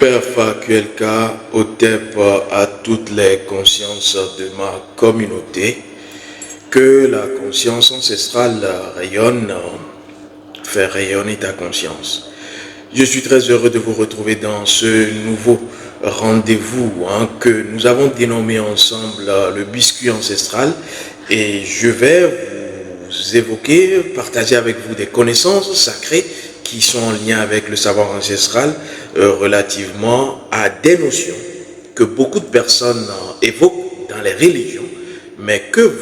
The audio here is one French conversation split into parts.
Père Fakuelka, OTEP à toutes les consciences de ma communauté, que la conscience ancestrale rayonne, fait rayonner ta conscience. Je suis très heureux de vous retrouver dans ce nouveau rendez-vous que nous avons dénommé ensemble le biscuit ancestral, et je vais vous évoquer, partager avec vous des connaissances sacrées qui sont en lien avec le savoir ancestral relativement à des notions que beaucoup de personnes évoquent dans les religions, mais que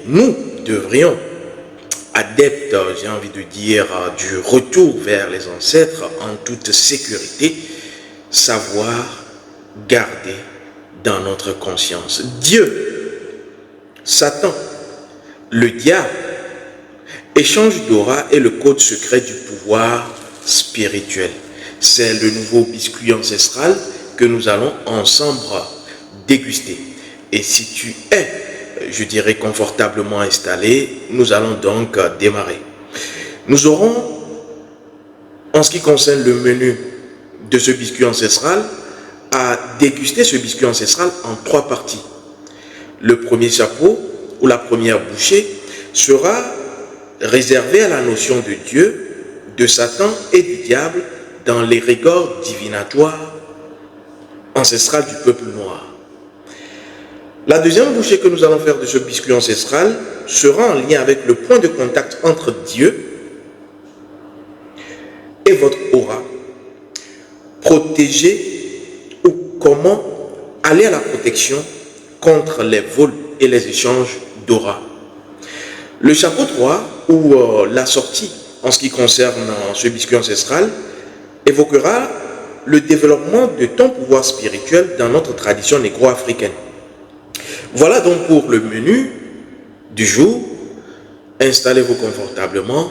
nous devrions, adeptes, j'ai envie de dire, du retour vers les ancêtres en toute sécurité, savoir garder dans notre conscience. Dieu, Satan, le diable, échange d'aura est le code secret du pouvoir spirituel. C'est le nouveau biscuit ancestral que nous allons ensemble déguster. Et si tu es, je dirais, confortablement installé, nous allons donc démarrer. Nous aurons, en ce qui concerne le menu de ce biscuit ancestral, à déguster ce biscuit ancestral en 3 parties. Le premier chapeau, ou la première bouchée, sera réservé à la notion de Dieu, de Satan et du diable dans l'égregore divinatoire ancestral du peuple noir. La deuxième bouchée que nous allons faire de ce biscuit ancestral sera en lien avec le point de contact entre Dieu et votre aura. Protéger ou comment aller à la protection contre les vols et les échanges d'aura. Le chapeau 3, ou la sortie en ce qui concerne ce biscuit ancestral, évoquera le développement de ton pouvoir spirituel dans notre tradition négro-africaine. Voilà donc pour le menu du jour. Installez-vous confortablement.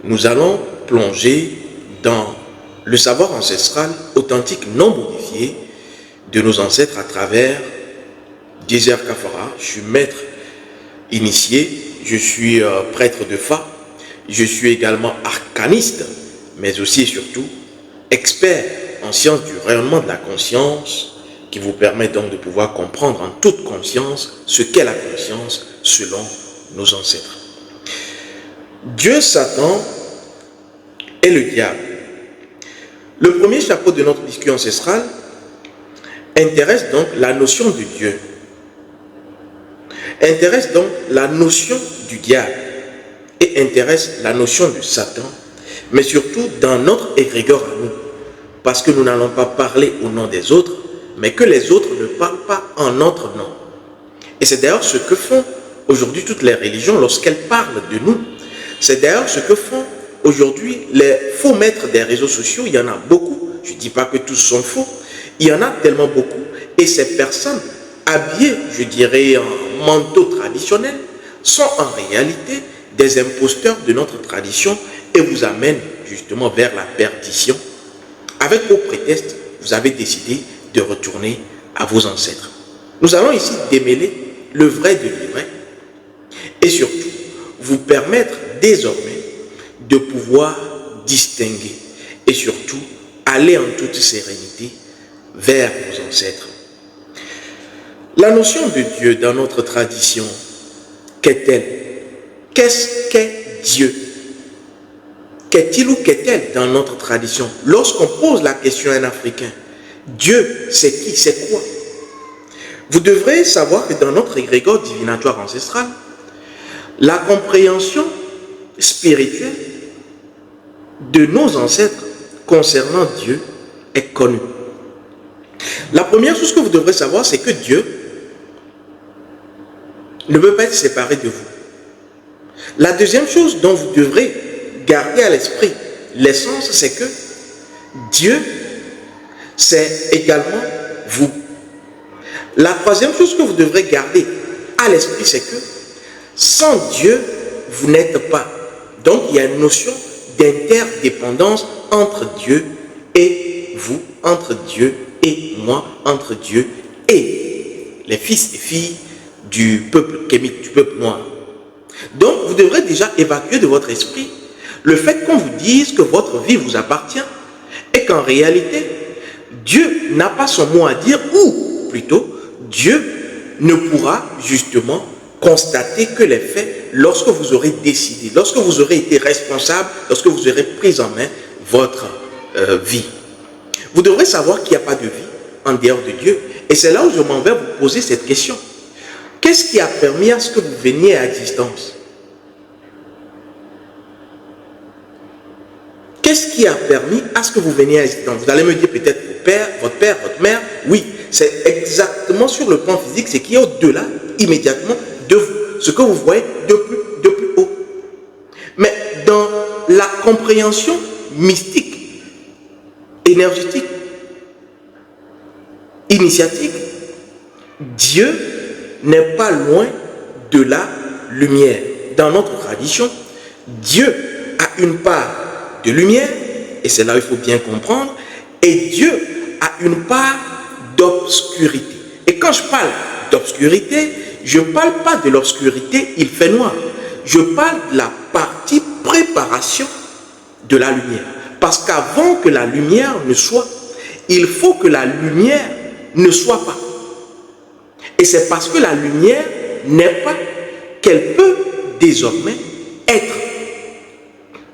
Nous allons plonger dans le savoir ancestral authentique non modifié de nos ancêtres à travers Désert Kafara. Je suis maître initié, je suis prêtre de Fa, je suis également arcaniste, mais aussi et surtout expert en sciences du rayonnement de la conscience, qui vous permet donc de pouvoir comprendre en toute conscience ce qu'est la conscience selon nos ancêtres. Dieu, Satan et le diable. Le premier chapeau de notre biscuit ancestral intéresse donc la notion de Dieu, intéresse donc la notion du diable et intéresse la notion de Satan, mais surtout dans notre égrégore à nous, parce que nous n'allons pas parler au nom des autres, mais que les autres ne parlent pas en notre nom. Et c'est d'ailleurs ce que font aujourd'hui toutes les religions lorsqu'elles parlent de nous. C'est d'ailleurs ce que font aujourd'hui les faux maîtres des réseaux sociaux. Il y en a beaucoup, je ne dis pas que tous sont faux, il y en a tellement beaucoup. Et ces personnes habillées, je dirais, en manteau traditionnel, sont en réalité des imposteurs de notre tradition et vous amènent justement vers la perdition. Avec vos prétextes, vous avez décidé de retourner à vos ancêtres. Nous allons ici démêler le vrai de l'ivraie et surtout vous permettre désormais de pouvoir distinguer et surtout aller en toute sérénité vers vos ancêtres. La notion de Dieu dans notre tradition, qu'est-elle? Qu'est-ce qu'est Dieu? Qu'est-il ou qu'est-elle dans notre tradition? Lorsqu'on pose la question à un Africain, Dieu, c'est qui, c'est quoi? Vous devrez savoir que dans notre égrégore divinatoire ancestral, la compréhension spirituelle de nos ancêtres concernant Dieu est connue. La première chose que vous devrez savoir, c'est que Dieu ne peut pas être séparé de vous. La deuxième chose dont vous devrez garder à l'esprit l'essence, c'est que Dieu, c'est également vous. La troisième chose que vous devrez garder à l'esprit, c'est que sans Dieu, vous n'êtes pas. Donc, il y a une notion d'interdépendance entre Dieu et vous, entre Dieu et moi, entre Dieu et les fils et filles du peuple kémite, du peuple noir. Donc, vous devrez déjà évacuer de votre esprit le fait qu'on vous dise que votre vie vous appartient et qu'en réalité, Dieu n'a pas son mot à dire, ou plutôt, Dieu ne pourra justement constater que les faits lorsque vous aurez décidé, lorsque vous aurez été responsable, lorsque vous aurez pris en main votre vie. Vous devrez savoir qu'il n'y a pas de vie en dehors de Dieu. Et c'est là où je m'en vais vous poser cette question. Qu'est-ce qui a permis à ce que vous veniez à existence? Qu'est-ce qui a permis à ce que vous veniez à existence? Vous allez me dire peut-être votre père, votre mère. Oui, c'est exactement sur le plan physique, c'est qui est au-delà, immédiatement, de vous. Ce que vous voyez de plus haut. Mais dans la compréhension mystique, énergétique, initiatique, Dieu n'est pas loin de la lumière. Dans notre tradition, Dieu a une part de lumière, et c'est là où il faut bien comprendre, et Dieu a une part d'obscurité. Et quand je parle d'obscurité, je ne parle pas de l'obscurité, il fait noir. Je parle de la partie préparation de la lumière. Parce qu'avant que la lumière ne soit, il faut que la lumière ne soit pas. Et c'est parce que la lumière n'est pas qu'elle peut désormais être.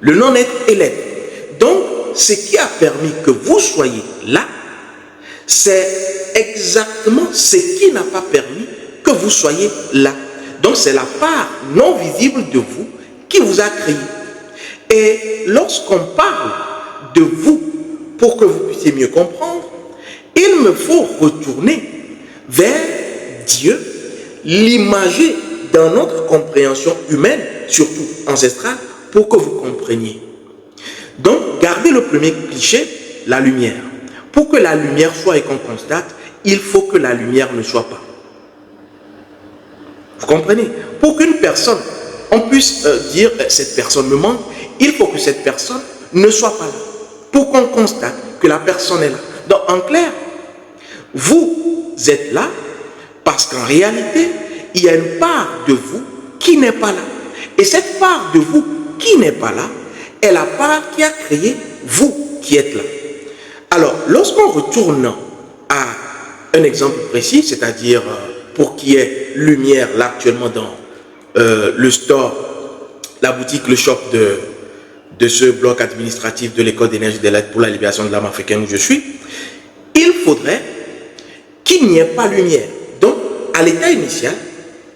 Le non-être est l'être. Donc, ce qui a permis que vous soyez là, c'est exactement ce qui n'a pas permis que vous soyez là. Donc, c'est la part non visible de vous qui vous a créé. Et lorsqu'on parle de vous, pour que vous puissiez mieux comprendre, il me faut retourner vers Dieu, l'imager dans notre compréhension humaine, surtout ancestrale, pour que vous compreniez. Donc, gardez le premier cliché, la lumière. Pour que la lumière soit et qu'on constate, il faut que la lumière ne soit pas. Vous comprenez? Pour qu'une personne, on puisse dire cette personne me manque, il faut que cette personne ne soit pas là. Pour qu'on constate que la personne est là. Donc, en clair, vous êtes là parce qu'en réalité, il y a une part de vous qui n'est pas là. Et cette part de vous qui n'est pas là est la part qui a créé vous qui êtes là. Alors, lorsqu'on retourne à un exemple précis, c'est-à-dire pour qu'il y ait lumière là actuellement dans le store, la boutique, le shop de ce bloc administratif de l'école d'énergie de l'aide pour la libération de l'âme africaine où je suis, il faudrait qu'il n'y ait pas lumière. Donc, à l'état initial,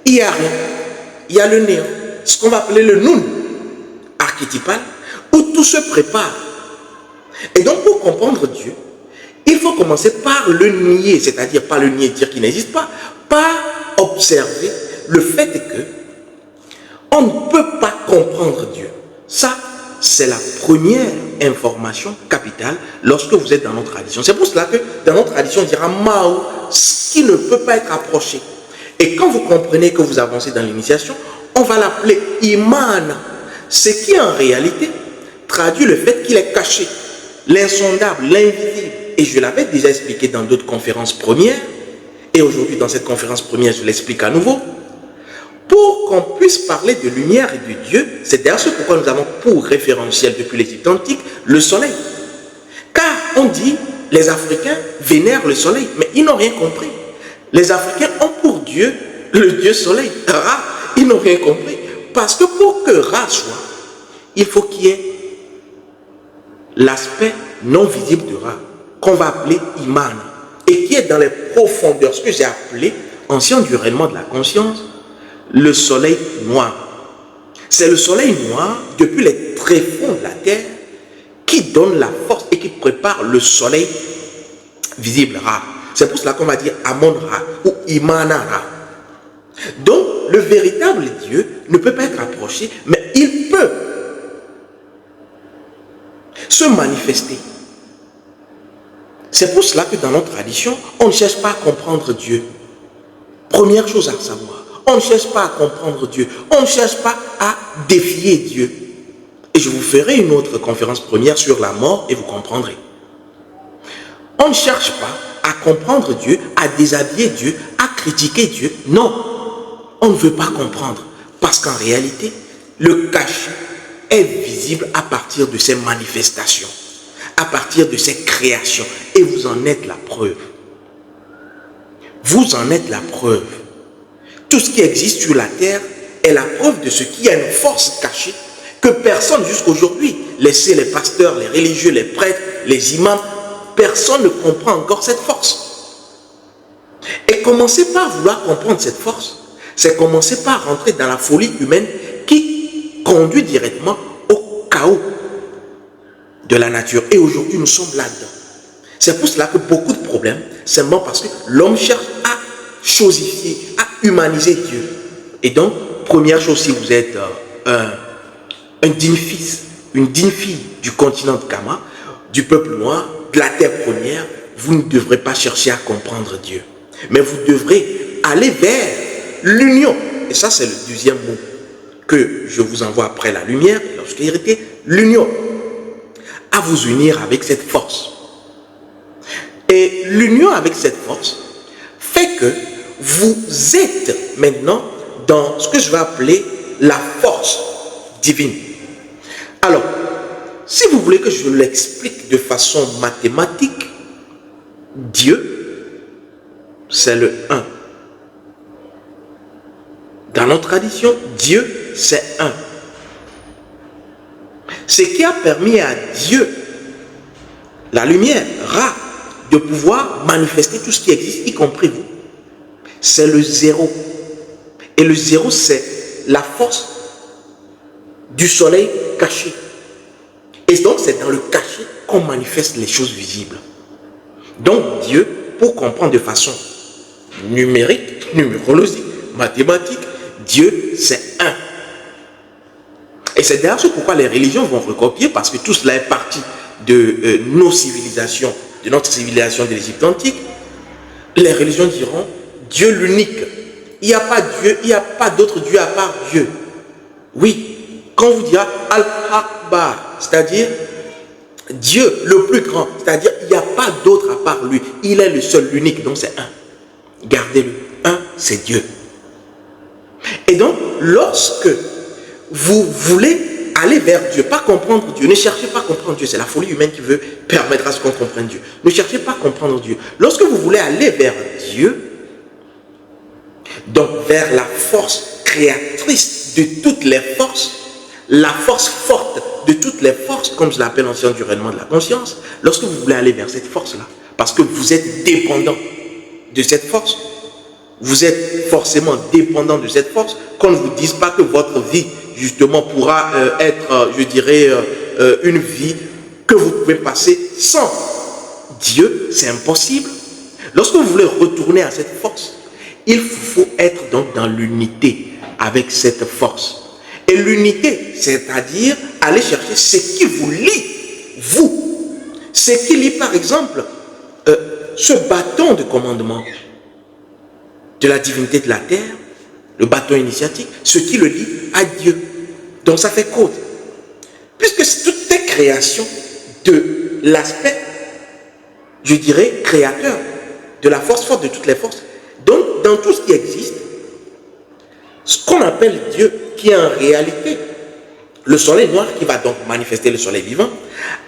il n'y a rien. Il y a le néant, ce qu'on va appeler le nun archétypal, où tout se prépare. Et donc, pour comprendre Dieu, il faut commencer par le nier, c'est-à-dire pas le nier, dire qu'il n'existe pas, par observer le fait que on ne peut pas comprendre Dieu. Ça, c'est la première information capitale lorsque vous êtes dans notre tradition. C'est pour cela que dans notre tradition, on dira Mao, ce qui ne peut pas être approché. Et quand vous comprenez que vous avancez dans l'initiation, on va l'appeler Imana, ce qui en réalité traduit le fait qu'il est caché, l'insondable, l'invisible. Et je l'avais déjà expliqué dans d'autres conférences premières, et aujourd'hui dans cette conférence première, je l'explique à nouveau. Pour qu'on puisse parler de lumière et de Dieu, c'est d'ailleurs ce pourquoi nous avons pour référentiel depuis l'Égypte antique le soleil. Car on dit, les Africains vénèrent le soleil, mais ils n'ont rien compris. Les Africains ont pour Dieu le Dieu soleil, Ra, ils n'ont rien compris. Parce que pour que Ra soit, il faut qu'il y ait l'aspect non visible de Ra, qu'on va appeler Iman, et qui est dans les profondeurs, ce que j'ai appelé, ancien du rayonnement de la conscience, le soleil noir. C'est le soleil noir, depuis les tréfonds de la terre, qui donne la force et qui prépare le soleil visible, Ra. C'est pour cela qu'on va dire Amon Ra ou Imana Ra. Donc, le véritable Dieu ne peut pas être approché, mais il peut se manifester. C'est pour cela que dans notre tradition, on ne cherche pas à comprendre Dieu. Première chose à savoir. On ne cherche pas à comprendre Dieu. On ne cherche pas à défier Dieu. Et je vous ferai une autre conférence première sur la mort et vous comprendrez. On ne cherche pas à comprendre Dieu, à déshabiller Dieu, à critiquer Dieu. Non, on ne veut pas comprendre. Parce qu'en réalité, le cachet est visible à partir de ses manifestations. à partir de ses créations. Et vous en êtes la preuve. Vous en êtes la preuve. Tout ce qui existe sur la terre est la preuve de ce qu'il y a une force cachée que personne jusqu'aujourd'hui, laissez les pasteurs, les religieux, les prêtres, les imams, personne ne comprend encore cette force. Et commencer par vouloir comprendre cette force, c'est commencer par rentrer dans la folie humaine qui conduit directement au chaos de la nature. Et aujourd'hui, nous sommes là-dedans. C'est pour cela que beaucoup de problèmes, c'est simplement parce que l'homme cherche à chosifier, à humaniser Dieu. Et donc, première chose, si vous êtes un digne fils, une digne fille du continent de Kama, du peuple noir, de la terre première, vous ne devrez pas chercher à comprendre Dieu. Mais vous devrez aller vers l'union. Et ça, c'est le deuxième mot que je vous envoie après la lumière, lorsqu'il était l'union. À vous unir avec cette force. Et l'union avec cette force fait que vous êtes maintenant dans ce que je vais appeler la force divine. Alors, si vous voulez que je l'explique de façon mathématique, Dieu, c'est le 1. Dans notre tradition, Dieu, c'est 1. Ce qui a permis à Dieu, la lumière, Ra, de pouvoir manifester tout ce qui existe, y compris vous, c'est le 0. Et le 0, c'est la force du soleil caché. Et donc, c'est dans le caché qu'on manifeste les choses visibles. Donc, Dieu, pour comprendre de façon numérique, numérologique, mathématique, Dieu, c'est 1. Et c'est d'ailleurs ce pourquoi les religions vont recopier, parce que tout cela est parti de nos civilisations, de notre civilisation de l'Égypte antique. Les religions diront Dieu l'unique. Il n'y a pas Dieu, il n'y a pas d'autre Dieu à part Dieu. Oui, quand on vous dira Al-Akbar, c'est-à-dire Dieu le plus grand, c'est-à-dire il n'y a pas d'autre à part lui. Il est le seul, l'unique, donc c'est un. Gardez-le. Un, c'est Dieu. Et donc, lorsque vous voulez aller vers Dieu, pas comprendre Dieu, ne cherchez pas à comprendre Dieu, c'est la folie humaine qui veut permettre à ce qu'on comprenne Dieu. Ne cherchez pas à comprendre Dieu. Lorsque vous voulez aller vers Dieu, donc vers la force créatrice de toutes les forces, la force forte de toutes les forces, comme je l'appelle en science du rayonnement de la conscience, lorsque vous voulez aller vers cette force-là, parce que vous êtes dépendant de cette force, vous êtes forcément dépendant de cette force, qu'on ne vous dise pas que votre vie, justement, pourra être, je dirais, une vie que vous pouvez passer sans Dieu, c'est impossible. Lorsque vous voulez retourner à cette force, il faut être donc dans l'unité avec cette force. Et l'unité, c'est-à-dire aller chercher ce qui vous lie, vous. Ce qui lie, par exemple, ce bâton de commandement de la divinité de la terre, le bâton initiatique, ce qui le lie à Dieu. Donc ça fait cause. Puisque tout est création de l'aspect, je dirais, créateur, de la force forte de toutes les forces. Donc, dans tout ce qui existe, ce qu'on appelle Dieu, qui est en réalité le soleil noir, qui va donc manifester le soleil vivant,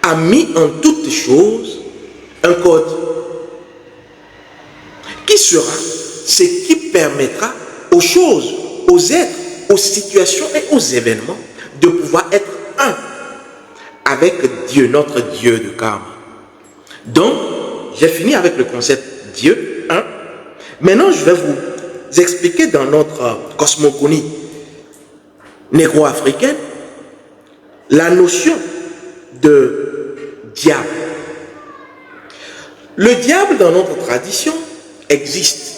a mis en toutes choses un code qui sera ce qui permettra aux choses, aux êtres, aux situations et aux événements de pouvoir être un avec Dieu, notre Dieu de karma. Donc, j'ai fini avec le concept Dieu, un. Maintenant, je vais vous expliquer dans notre cosmogonie négro-africaine la notion de diable. Le diable, dans notre tradition, existe.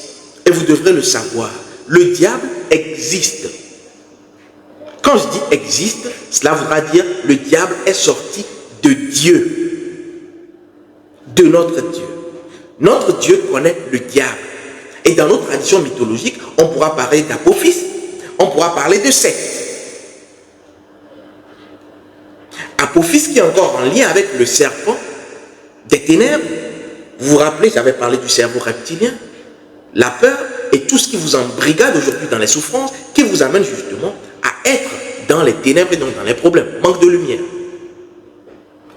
Et vous devrez le savoir. Le diable existe. Quand je dis existe, cela voudra dire le diable est sorti de Dieu. De notre Dieu. Notre Dieu connaît le diable. Et dans notre tradition mythologique, on pourra parler d'Apophis, on pourra parler de secte. Apophis qui est encore en lien avec le serpent des ténèbres. Vous vous rappelez, j'avais parlé du cerveau reptilien, la peur et tout ce qui vous embrigade aujourd'hui dans les souffrances, qui vous amène justement à être dans les ténèbres et donc dans les problèmes, manque de lumière.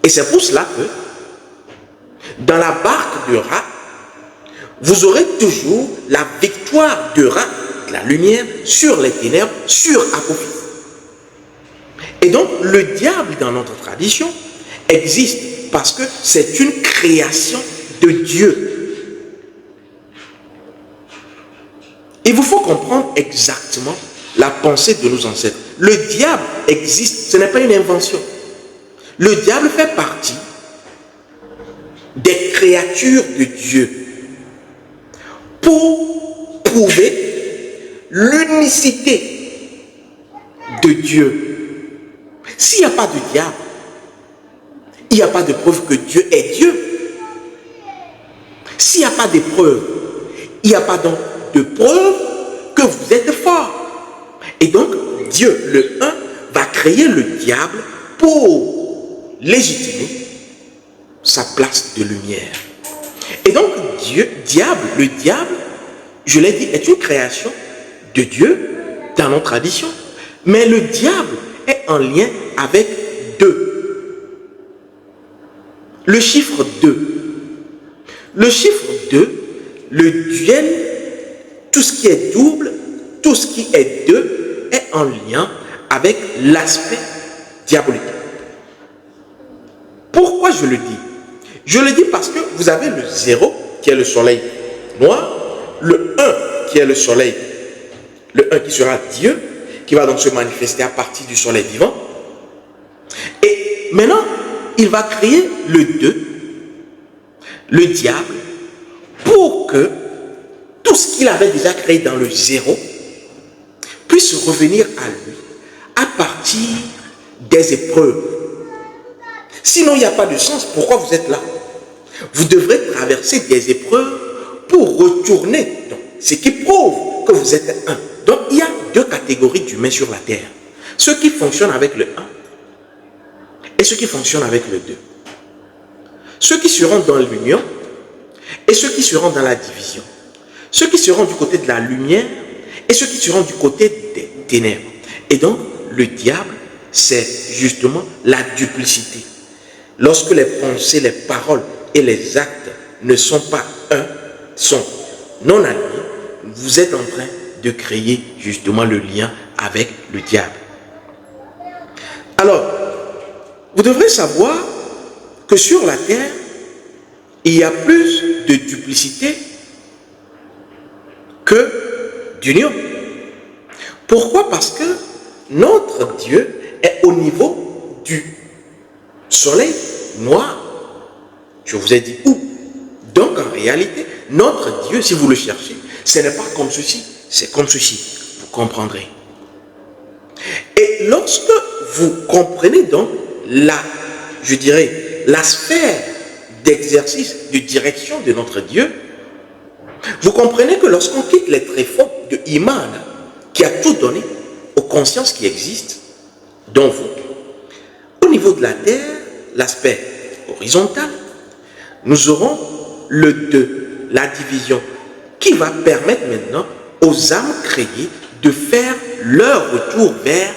Et c'est pour cela que dans la barque de Ra, vous aurez toujours la victoire de Ra, la lumière, sur les ténèbres, sur Apophis. Et donc, le diable, dans notre tradition, existe parce que c'est une création de Dieu. Il vous faut comprendre exactement la pensée de nos ancêtres. Le diable existe, ce n'est pas une invention. Le diable fait partie des créatures de Dieu pour prouver l'unicité de Dieu. S'il n'y a pas de diable, il n'y a pas de preuve que Dieu est Dieu. S'il n'y a pas de preuve, il n'y a pas donc de preuve que vous êtes fort. Et donc, Dieu, le un, va créer le diable pour légitimer sa place de lumière. Et donc, le diable, je l'ai dit, est une création de Dieu dans nos traditions. Mais le diable est en lien avec 2. Le chiffre 2. Le chiffre 2, le duel, tout ce qui est double, tout ce qui est 2, est en lien avec l'aspect diabolique. Pourquoi je le dis? Je le dis parce que vous avez le 0 qui est le soleil noir, le 1 qui est le soleil, le 1 qui sera Dieu, qui va donc se manifester à partir du soleil vivant. Et maintenant, il va créer le 2, le diable, pour que tout ce qu'il avait déjà créé dans le 0 puisse revenir à lui à partir des épreuves. Sinon, il n'y a pas de sens. Pourquoi vous êtes là? Vous devrez traverser des épreuves pour retourner. Donc, ce qui prouve que vous êtes un. Donc, il y a 2 catégories d'humains sur la terre. Ceux qui fonctionnent avec le 1 et ceux qui fonctionnent avec le 2. Ceux qui seront dans l'union et ceux qui seront dans la division. Ceux qui seront du côté de la lumière et ceux qui seront du côté des ténèbres. Et donc, le diable, c'est justement la duplicité. Lorsque les pensées, les paroles et les actes ne sont pas un, sont non alignés, vous êtes en train de créer justement le lien avec le diable. Alors, vous devrez savoir que sur la terre, il y a plus de duplicité que d'union. Pourquoi? Parce que notre Dieu est au niveau du soleil noir. Je vous ai dit où? Donc en réalité, notre Dieu, si vous le cherchez, ce n'est pas comme ceci, c'est comme ceci. Vous comprendrez. Et lorsque vous comprenez donc la sphère d'exercice, de direction de notre Dieu, vous comprenez que lorsqu'on quitte les tréfonds de Iman, qui a tout donné aux consciences qui existent, dont vous, au niveau de la terre, l'aspect horizontal, nous aurons le 2, la division, qui va permettre maintenant aux âmes créées de faire leur retour vers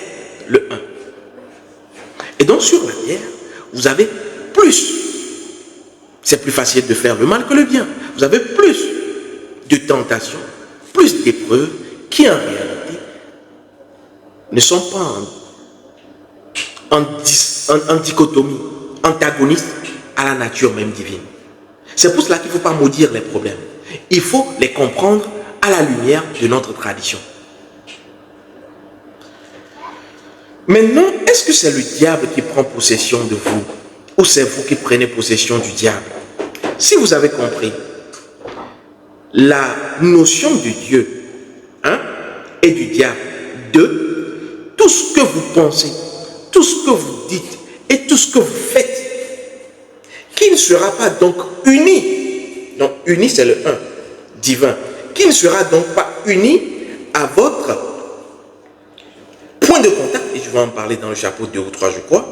le 1. Et donc sur la terre, vous avez plus, c'est plus facile de faire le mal que le bien, vous avez plus de tentations, plus d'épreuves qui en réalité ne sont pas en dichotomie, antagonistes à la nature même divine. C'est pour cela qu'il ne faut pas maudire les problèmes. Il faut les comprendre à la lumière de notre tradition. Maintenant, est-ce que c'est le diable qui prend possession de vous ou c'est vous qui prenez possession du diable? Si vous avez compris la notion de Dieu et du diable, tout ce que vous pensez, tout ce que vous dites et tout ce que vous faites, qui ne sera pas donc uni, donc uni c'est le 1, divin, qui ne sera donc pas uni à votre point de contact, et je vais en parler dans le chapitre 2 ou 3 je crois,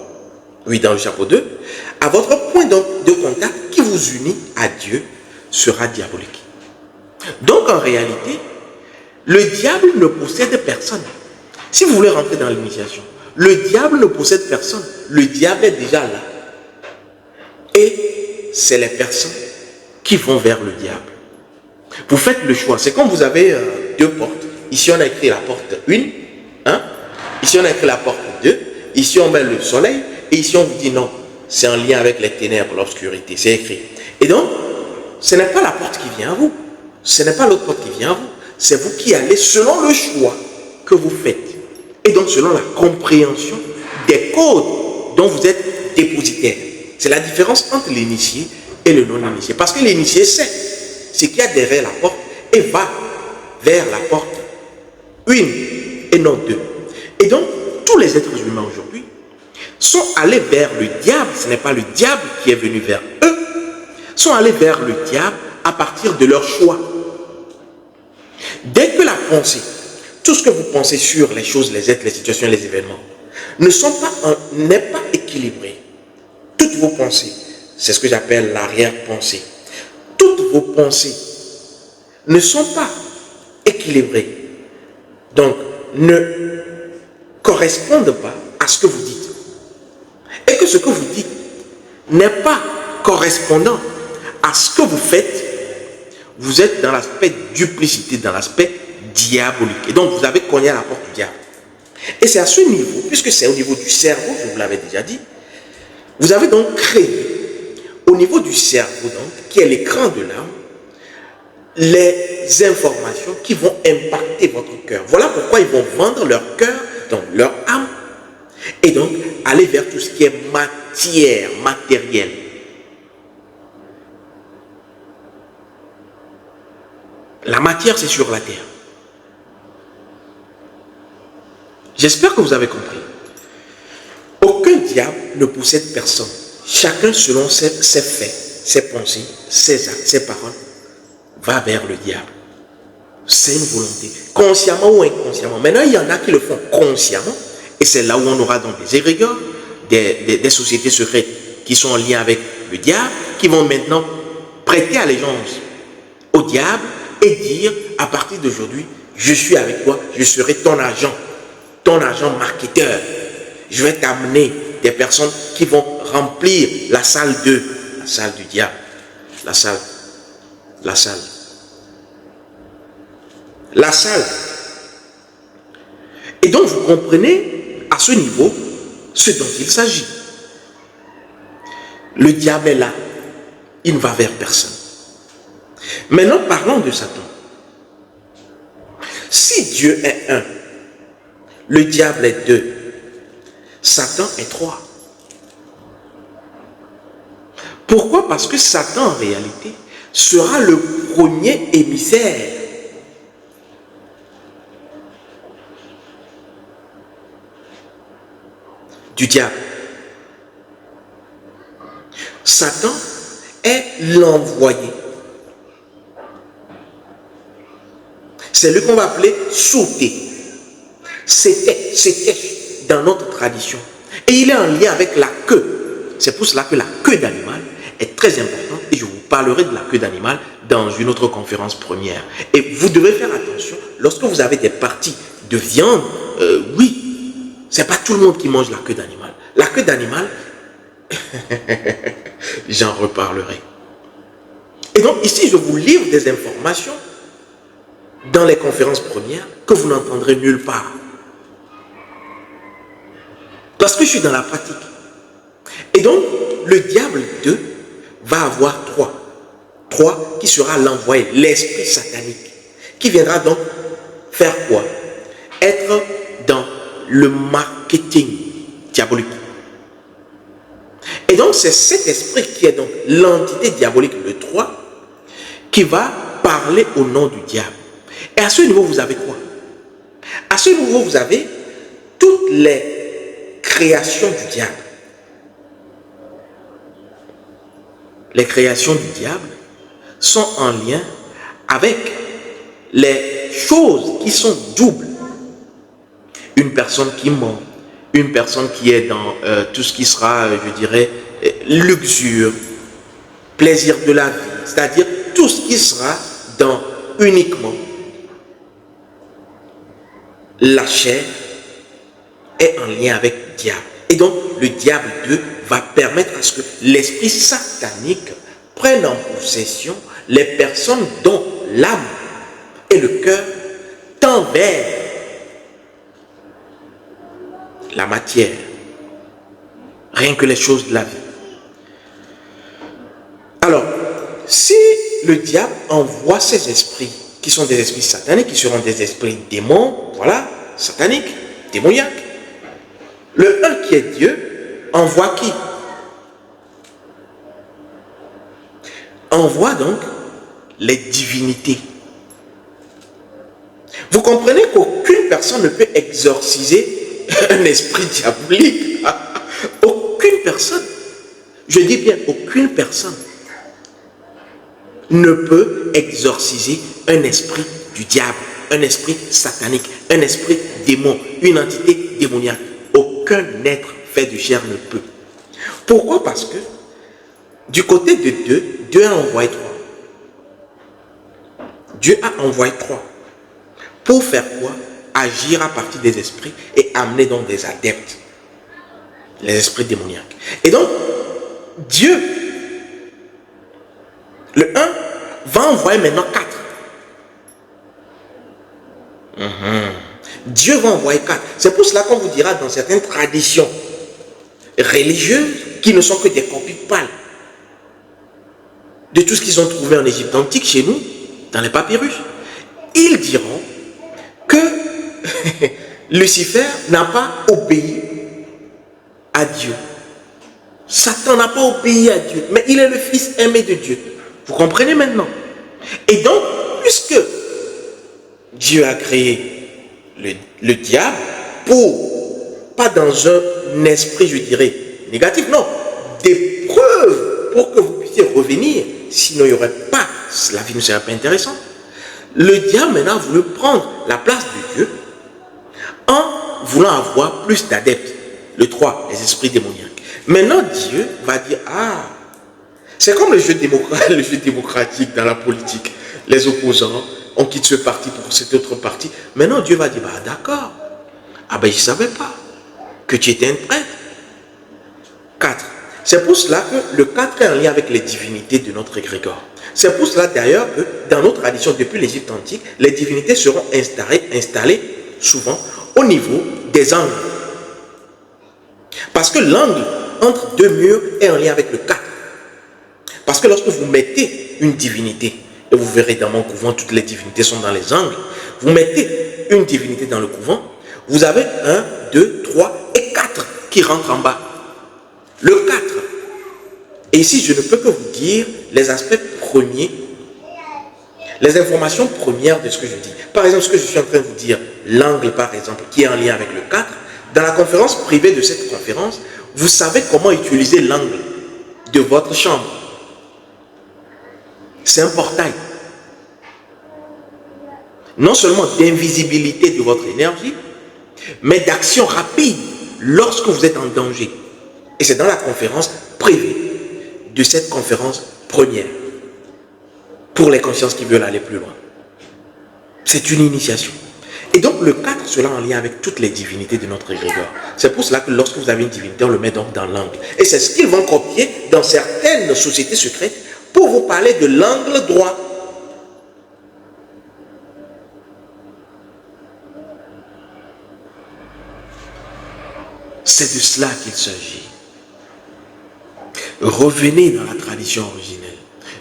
oui dans le chapitre 2, à votre point de contact qui vous unit à Dieu sera diabolique. Donc en réalité, le diable ne possède personne. Si vous voulez rentrer dans l'initiation, le diable ne possède personne. Le diable est déjà là. Et c'est les personnes qui vont vers le diable. Vous faites le choix. C'est comme vous avez deux portes. Ici, on a écrit la porte 1. Hein? Ici, on a écrit la porte 2. Ici, on met le soleil. Et ici, on vous dit non. C'est en lien avec les ténèbres, l'obscurité. C'est écrit. Et donc, ce n'est pas la porte qui vient à vous. Ce n'est pas l'autre porte qui vient à vous. C'est vous qui allez selon le choix que vous faites. Et donc, selon la compréhension des codes dont vous êtes dépositaire. C'est la différence entre l'initié et le non-initié. Parce que l'initié sait ce qu'il y a derrière la porte et va vers la porte 1 et non 2. Et donc, tous les êtres humains aujourd'hui sont allés vers le diable. Ce n'est pas le diable qui est venu vers eux. Sont allés vers le diable à partir de leur choix. Dès que la pensée, tout ce que vous pensez sur les choses, les êtres, les situations, les événements, n'est pas équilibré. Toutes vos pensées, c'est ce que j'appelle l'arrière-pensée. Toutes vos pensées ne sont pas équilibrées. Donc, ne correspondent pas à ce que vous dites. Et que ce que vous dites n'est pas correspondant à ce que vous faites, vous êtes dans l'aspect duplicité, dans l'aspect diabolique. Et donc, vous avez cogné à la porte du diable. Et c'est à ce niveau, puisque c'est au niveau du cerveau, je vous l'avais déjà dit, vous avez donc créé, au niveau du cerveau, donc, qui est l'écran de l'âme, les informations qui vont impacter votre cœur. Voilà pourquoi ils vont vendre leur cœur, donc leur âme, et donc aller vers tout ce qui est matière, matériel. La matière, c'est sur la terre. J'espère que vous avez compris. Aucun diable ne possède personne. Chacun selon ses faits, ses pensées, ses actes, ses paroles, va vers le diable. C'est une volonté, consciemment ou inconsciemment. Maintenant, il y en a qui le font consciemment, et c'est là où on aura donc des égrégores, des sociétés secrètes qui sont en lien avec le diable, qui vont maintenant prêter allégeance au diable et dire, à partir d'aujourd'hui, je suis avec toi, je serai ton agent marketeur. Je vais t'amener des personnes qui vont remplir la salle 2, la salle du diable, la salle. Et donc, vous comprenez à ce niveau ce dont il s'agit. Le diable est là. Il ne va vers personne. Maintenant, parlons de Satan. Si Dieu est un, le diable est 2, Satan est 3. Pourquoi? Parce que Satan, en réalité, sera le premier émissaire du diable. Satan est l'envoyé. C'est lui qu'on va appeler sauter. C'était dans notre tradition. Et il est en lien avec la queue. C'est pour cela que la queue d'animal est très importante. Et je vous parlerai de la queue d'animal dans une autre conférence première. Et vous devez faire attention, lorsque vous avez des parties de viande, oui, c'est pas tout le monde qui mange la queue d'animal. La queue d'animal, j'en reparlerai. Et donc ici, je vous livre des informations dans les conférences premières que vous n'entendrez nulle part. Parce que je suis dans la pratique. Et donc, le diable 2 va avoir 3. 3 qui sera l'envoyé, l'esprit satanique, qui viendra donc faire quoi? Être dans le marketing diabolique. Et donc, c'est cet esprit qui est donc l'entité diabolique, le 3, qui va parler au nom du diable. Et à ce niveau, vous avez quoi? À ce niveau, vous avez toutes les créations du diable. Les créations du diable sont en lien avec les choses qui sont doubles. Une personne qui ment, une personne qui est dans tout ce qui sera, je dirais, luxure, plaisir de la vie, c'est-à-dire tout ce qui sera dans uniquement la chair est en lien avec le diable. Et donc, le diable 2 va permettre à ce que l'esprit satanique prennent en possession les personnes dont l'âme et le cœur tendent vers la matière, rien que les choses de la vie. Alors, si le diable envoie ses esprits, qui sont des esprits sataniques, qui seront des esprits démons, voilà, sataniques, démoniaques, le un qui est Dieu envoie qui? Envoie donc les divinités. Vous comprenez qu'aucune personne ne peut exorciser un esprit diabolique. Aucune personne, je dis bien aucune personne, ne peut exorciser un esprit du diable, un esprit satanique, un esprit démon, une entité démoniaque. Aucun être fait de chair ne peut. Pourquoi? Parce que du côté de Dieu, Dieu a envoyé 3. Dieu a envoyé 3. Pour faire quoi? Agir à partir des esprits et amener donc des adeptes, les esprits démoniaques. Et donc, Dieu, le 1, va envoyer maintenant 4. Dieu va envoyer 4. C'est pour cela qu'on vous dira dans certaines traditions religieuses qui ne sont que des copies pâles de tout ce qu'ils ont trouvé en Égypte antique chez nous, dans les papyrus. Ils diront que Lucifer n'a pas obéi à Dieu. Satan n'a pas obéi à Dieu, mais il est le fils aimé de Dieu. Vous comprenez maintenant? Et donc, puisque Dieu a créé le diable pas dans un esprit, je dirais, négatif, non, des preuves pour que vous puissiez revenir, sinon il n'y aurait pas, la vie ne serait pas intéressante. Le diable maintenant a voulu prendre la place de Dieu en voulant avoir plus d'adeptes. Le 3, les esprits démoniaques. Maintenant, Dieu va dire, c'est comme le jeu démocratique dans la politique. Les opposants, on quitte ce parti pour cet autre parti. Maintenant, Dieu va dire, d'accord. Je ne savais pas que tu étais un prêtre. 4. C'est pour cela que le 4 est en lien avec les divinités de notre égrégore. C'est pour cela d'ailleurs que dans nos traditions, depuis l'Égypte antique, les divinités seront installées souvent au niveau des angles. Parce que l'angle entre deux murs est en lien avec le 4. Parce que lorsque vous mettez une divinité, et vous verrez dans mon couvent, toutes les divinités sont dans les angles, vous mettez une divinité dans le couvent, vous avez 1, 2, 3 et 4 qui rentrent en bas. Le 4. Et ici, je ne peux que vous dire les aspects premiers, les informations premières de ce que je dis. Par exemple, ce que je suis en train de vous dire, l'angle par exemple, qui est en lien avec le 4, dans la conférence privée de cette conférence, vous savez comment utiliser l'angle de votre chambre. C'est un portail. Non seulement d'invisibilité de votre énergie, mais d'action rapide lorsque vous êtes en danger. Et c'est dans la conférence privée de cette conférence première. Pour les consciences qui veulent aller plus loin. C'est une initiation. Et donc le 4 sera en lien avec toutes les divinités de notre égrégore. C'est pour cela que lorsque vous avez une divinité, on le met donc dans l'angle. Et c'est ce qu'ils vont copier dans certaines sociétés secrètes pour vous parler de l'angle droit. C'est de cela qu'il s'agit. Revenez dans la tradition originelle.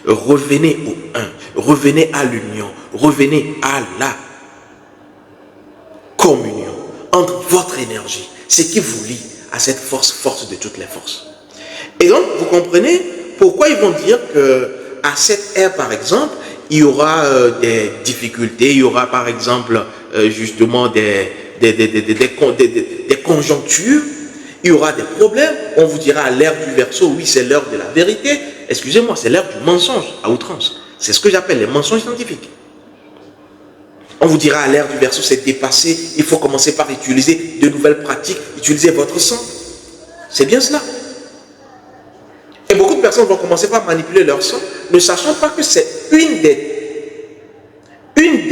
Revenez au 1. Revenez à l'union. Revenez à la communion entre votre énergie. Ce qui vous lie à cette force de toutes les forces. Et donc, vous comprenez pourquoi ils vont dire qu'à cette ère, par exemple, il y aura des difficultés, il y aura, par exemple, justement des conjonctures, il y aura des problèmes. On vous dira à l'ère du Verseau, oui, c'est l'heure de la vérité. Excusez-moi, c'est l'ère du mensonge à outrance. C'est ce que j'appelle les mensonges scientifiques. On vous dira à l'ère du Verseau, c'est dépassé, il faut commencer par utiliser de nouvelles pratiques, utiliser votre sang. C'est bien cela. Et beaucoup de personnes vont commencer par manipuler leur sang, ne sachant pas que c'est une des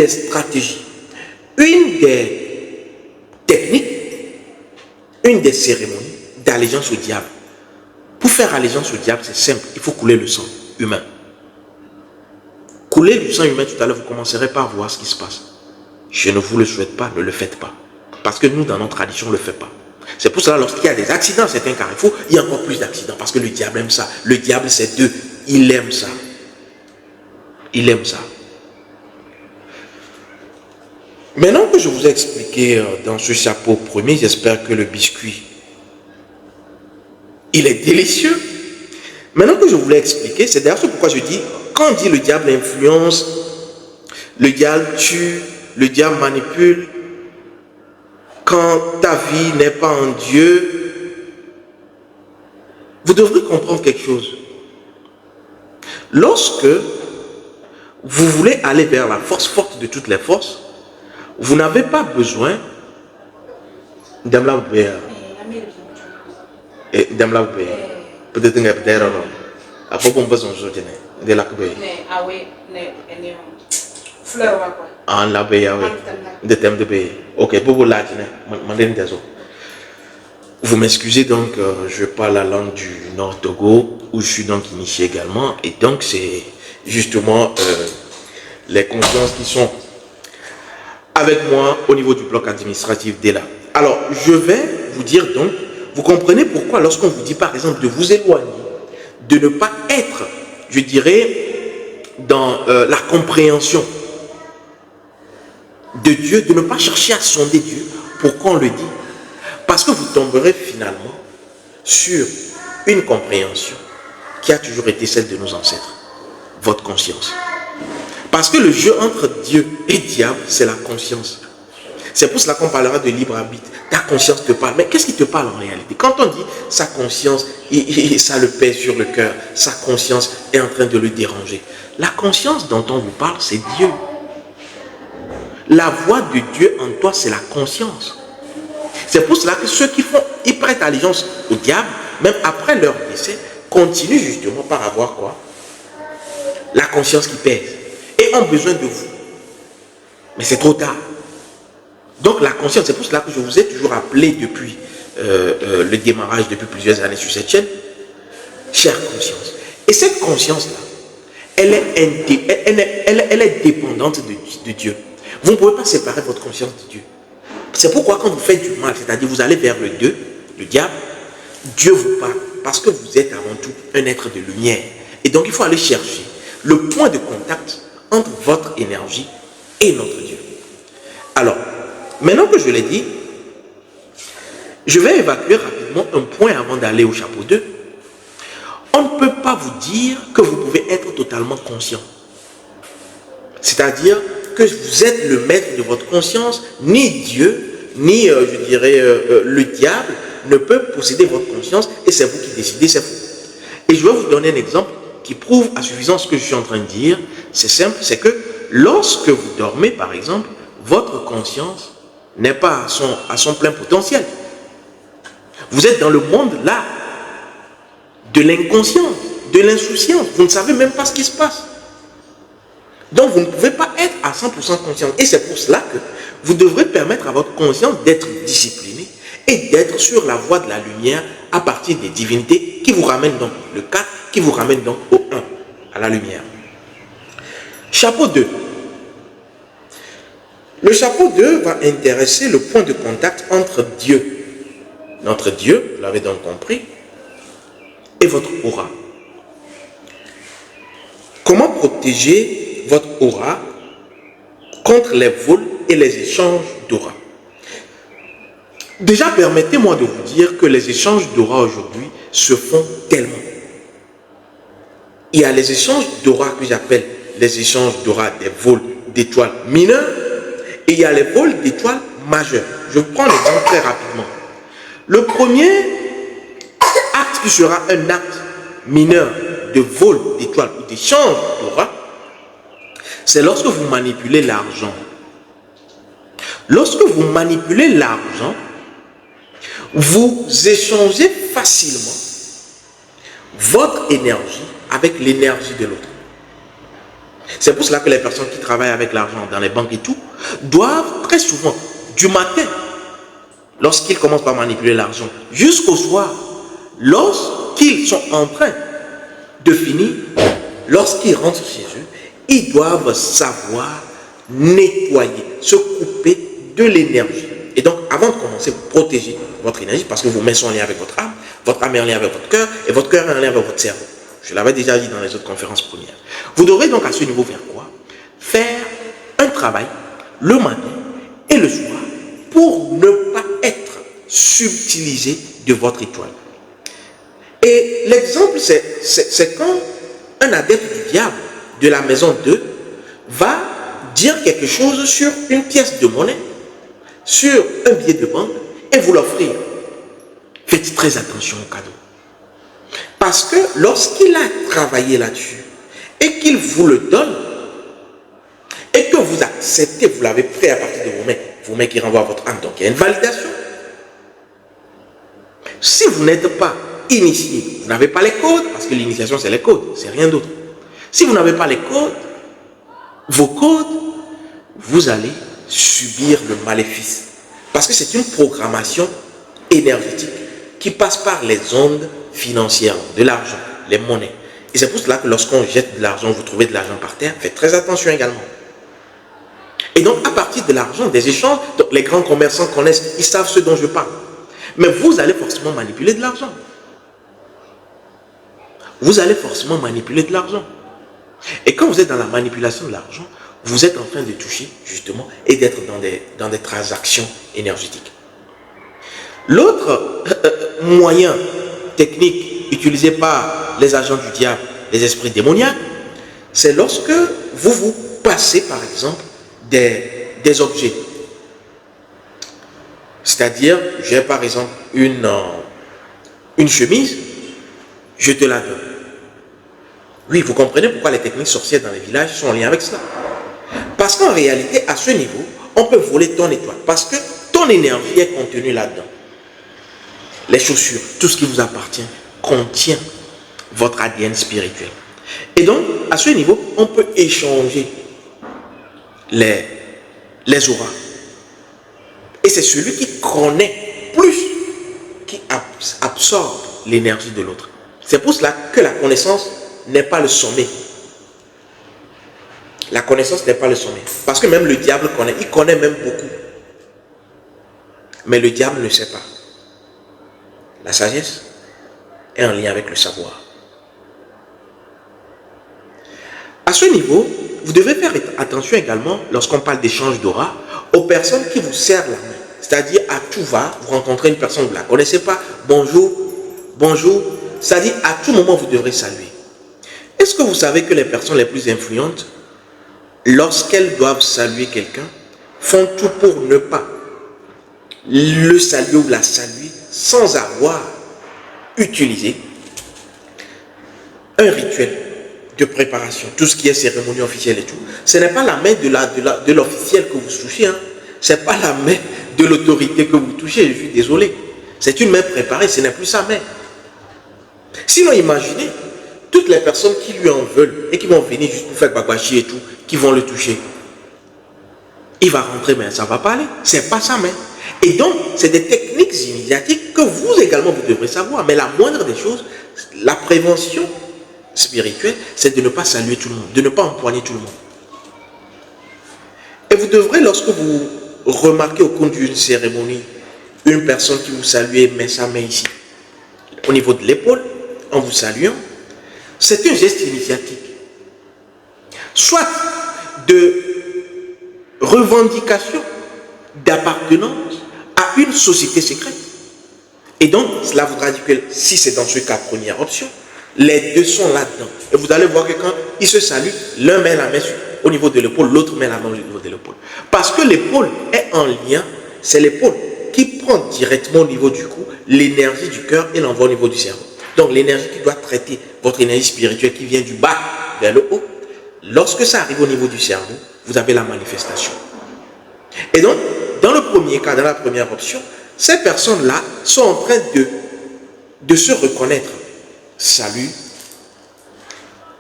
stratégies, une des techniques, une des cérémonies d'allégeance au diable. Pour faire allégeance au diable, c'est simple, il faut couler le sang humain. couler du sang humain tout à l'heure, vous commencerez par voir ce qui se passe. Je ne vous le souhaite pas, ne le faites pas. Parce que nous, dans notre tradition, on ne le fait pas. C'est pour cela, lorsqu'il y a des accidents à certains carrefours, il y a encore plus d'accidents. Parce que le diable aime ça. Le diable, c'est deux. Il aime ça. Il aime ça. Maintenant que je vous ai expliqué dans ce chapeau premier, j'espère que le biscuit, il est délicieux. Maintenant que je vous l'ai expliqué, c'est d'ailleurs pourquoi je dis, quand on dit le diable influence, le diable tue, le diable manipule, quand ta vie n'est pas en Dieu, vous devrez comprendre quelque chose. Lorsque vous voulez aller vers la force forte de toutes les forces, vous n'avez pas besoin peut-être en la de thème de pays. Ok, pour vous là, vous m'excusez donc, je parle la langue du Nord Togo, où je suis donc initié également, et donc c'est justement les consciences qui sont avec moi au niveau du bloc administratif d'Ela. Alors, je vais vous dire donc, vous comprenez pourquoi lorsqu'on vous dit par exemple de vous éloigner, de ne pas être, je dirais, dans la compréhension de Dieu, de ne pas chercher à sonder Dieu. Pourquoi on le dit? Parce que vous tomberez finalement sur une compréhension qui a toujours été celle de nos ancêtres, votre conscience. Parce que le jeu entre Dieu et diable, c'est la conscience. C'est pour cela qu'on parlera de libre arbitre. Ta conscience te parle. Mais qu'est-ce qui te parle en réalité? Quand on dit sa conscience, ça le pèse sur le cœur, sa conscience est en train de le déranger. La conscience dont on vous parle, c'est Dieu. La voix de Dieu en toi, c'est la conscience. C'est pour cela que ceux qui ils prêtent allégeance au diable, même après leur décès, continuent justement par avoir quoi? La conscience qui pèse. Et ont besoin de vous. Mais c'est trop tard. Donc la conscience, c'est pour cela que je vous ai toujours appelé depuis le démarrage, depuis plusieurs années sur cette chaîne, chère conscience. Et cette conscience-là, elle est dépendante de Dieu. Vous ne pouvez pas séparer votre conscience de Dieu. C'est pourquoi quand vous faites du mal, c'est-à-dire vous allez vers le diable, Dieu vous parle parce que vous êtes avant tout un être de lumière. Et donc il faut aller chercher le point de contact entre votre énergie et notre Dieu. Alors, maintenant que je l'ai dit, je vais évacuer rapidement un point avant d'aller au chapeau 2. On ne peut pas vous dire que vous pouvez être totalement conscient. C'est-à-dire que vous êtes le maître de votre conscience, ni Dieu, ni, je dirais, le diable ne peut posséder votre conscience et c'est vous qui décidez, c'est faux. Et je vais vous donner un exemple qui prouve à suffisance ce que je suis en train de dire. C'est simple, c'est que lorsque vous dormez, par exemple, votre conscience n'est pas à son plein potentiel. Vous êtes dans le monde là, de l'inconscience, de l'insouciance. Vous ne savez même pas ce qui se passe. Donc vous ne pouvez pas être à 100% conscient. Et c'est pour cela que vous devrez permettre à votre conscience d'être disciplinée et d'être sur la voie de la lumière à partir des divinités qui vous ramènent donc le 4, qui vous ramène donc au 1, à la lumière. Chapeau 2. Le chapeau 2 va intéresser le point de contact entre Dieu, notre Dieu, vous l'avez donc compris, et votre aura. Comment protéger votre aura contre les vols et les échanges d'aura? Déjà, permettez-moi de vous dire que les échanges d'aura aujourd'hui se font tellement. Il y a les échanges d'aura que j'appelle les échanges d'aura des vols d'étoiles mineures et il y a les vols d'étoiles majeures. Je vous prends l'exemple très rapidement. Le premier acte qui sera un acte mineur de vol d'étoiles ou d'échange d'aura, c'est lorsque vous manipulez l'argent. Lorsque vous manipulez l'argent, vous échangez facilement votre énergie avec l'énergie de l'autre. C'est pour cela que les personnes qui travaillent avec l'argent dans les banques et tout, doivent très souvent, du matin, lorsqu'ils commencent par manipuler l'argent, jusqu'au soir, lorsqu'ils sont en train de finir, lorsqu'ils rentrent chez eux, ils doivent savoir nettoyer, se couper de l'énergie. Et donc, avant de commencer, protéger votre énergie, parce que vos mains sont en lien avec votre âme est en lien avec votre cœur, et votre cœur est en lien avec votre cerveau. Je l'avais déjà dit dans les autres conférences premières. Vous devrez donc à ce niveau faire quoi? Faire un travail le matin et le soir pour ne pas être subtilisé de votre étoile. Et l'exemple, c'est quand un adepte du diable de la maison 2 va dire quelque chose sur une pièce de monnaie, sur un billet de banque, et vous l'offrir. Faites très attention au cadeau. Parce que lorsqu'il a travaillé là-dessus et qu'il vous le donne, et que vous acceptez, vous l'avez pris à partir de vos mains qui renvoient à votre âme, donc il y a une validation. Si vous n'êtes pas initié, vous n'avez pas les codes, parce que l'initiation c'est les codes, c'est rien d'autre. Si vous n'avez pas les codes, vos codes, vous allez subir le maléfice. Parce que c'est une programmation énergétique qui passe par les ondes financières, de l'argent, les monnaies. Et c'est pour cela que lorsqu'on jette de l'argent, vous trouvez de l'argent par terre, faites très attention également. Et donc, à partir de l'argent, des échanges, donc les grands commerçants connaissent, ils savent ce dont je parle. Mais vous allez forcément manipuler de l'argent. Vous allez forcément manipuler de l'argent. Et quand vous êtes dans la manipulation de l'argent, vous êtes en train de toucher, justement, et d'être dans des transactions énergétiques. L'autre moyen technique utilisé par les agents du diable, les esprits démoniaques, c'est lorsque vous passez, par exemple, des objets. C'est-à-dire, j'ai par exemple une chemise, je te la donne. Oui, vous comprenez pourquoi les techniques sorcières dans les villages sont en lien avec cela. Parce qu'en réalité, à ce niveau, on peut voler ton étoile. Parce que ton énergie est contenue là-dedans. Les chaussures, tout ce qui vous appartient, contient votre ADN spirituel. Et donc, à ce niveau, on peut échanger les auras. Et c'est celui qui connaît plus, qui absorbe l'énergie de l'autre. C'est pour cela que la connaissance n'est pas le sommet. La connaissance n'est pas le sommet. Parce que même le diable connaît. Il connaît même beaucoup. Mais le diable ne sait pas. La sagesse est en lien avec le savoir. À ce niveau, vous devez faire attention également, lorsqu'on parle d'échange d'aura, aux personnes qui vous serrent la main. C'est-à-dire, à tout va, vous rencontrez une personne, vous ne la connaissez pas, bonjour, bonjour. C'est-à-dire, à tout moment, vous devrez saluer. Est-ce que vous savez que les personnes les plus influentes, lorsqu'elles doivent saluer quelqu'un, font tout pour ne pas le saluer ou la saluer sans avoir utilisé un rituel de préparation, tout ce qui est cérémonie officielle et tout. Ce n'est pas la main de l'officiel que vous touchez, hein. Ce n'est pas la main de l'autorité que vous touchez, je suis désolé. C'est une main préparée, ce n'est plus sa main. Sinon, imaginez, toutes les personnes qui lui en veulent et qui vont venir juste pour faire babachi et tout, qui vont le toucher. Il va rentrer, mais ça ne va pas aller. Ce n'est pas sa main. Et donc, c'est des techniques initiatiques que vous également, vous devrez savoir. Mais la moindre des choses, la prévention spirituelle, c'est de ne pas saluer tout le monde, de ne pas empoigner tout le monde. Et vous devrez, lorsque vous remarquez au cours d'une cérémonie, une personne qui vous salue et met sa main ici, au niveau de l'épaule, en vous saluant, c'est un geste initiatique. Soit de revendication d'appartenance à une société secrète. Et donc, cela voudra dire que si c'est dans ce cas, première option, les deux sont là-dedans. Et vous allez voir que quand ils se saluent, l'un met la main au niveau de l'épaule, l'autre met la main au niveau de l'épaule. Parce que l'épaule est en lien, c'est l'épaule qui prend directement au niveau du cou l'énergie du cœur et l'envoie au niveau du cerveau. Donc l'énergie qui doit traiter votre énergie spirituelle qui vient du bas vers le haut, lorsque ça arrive au niveau du cerveau, vous avez la manifestation. Et donc, dans le premier cas, dans la première option, ces personnes-là sont en train de se reconnaître. Salut,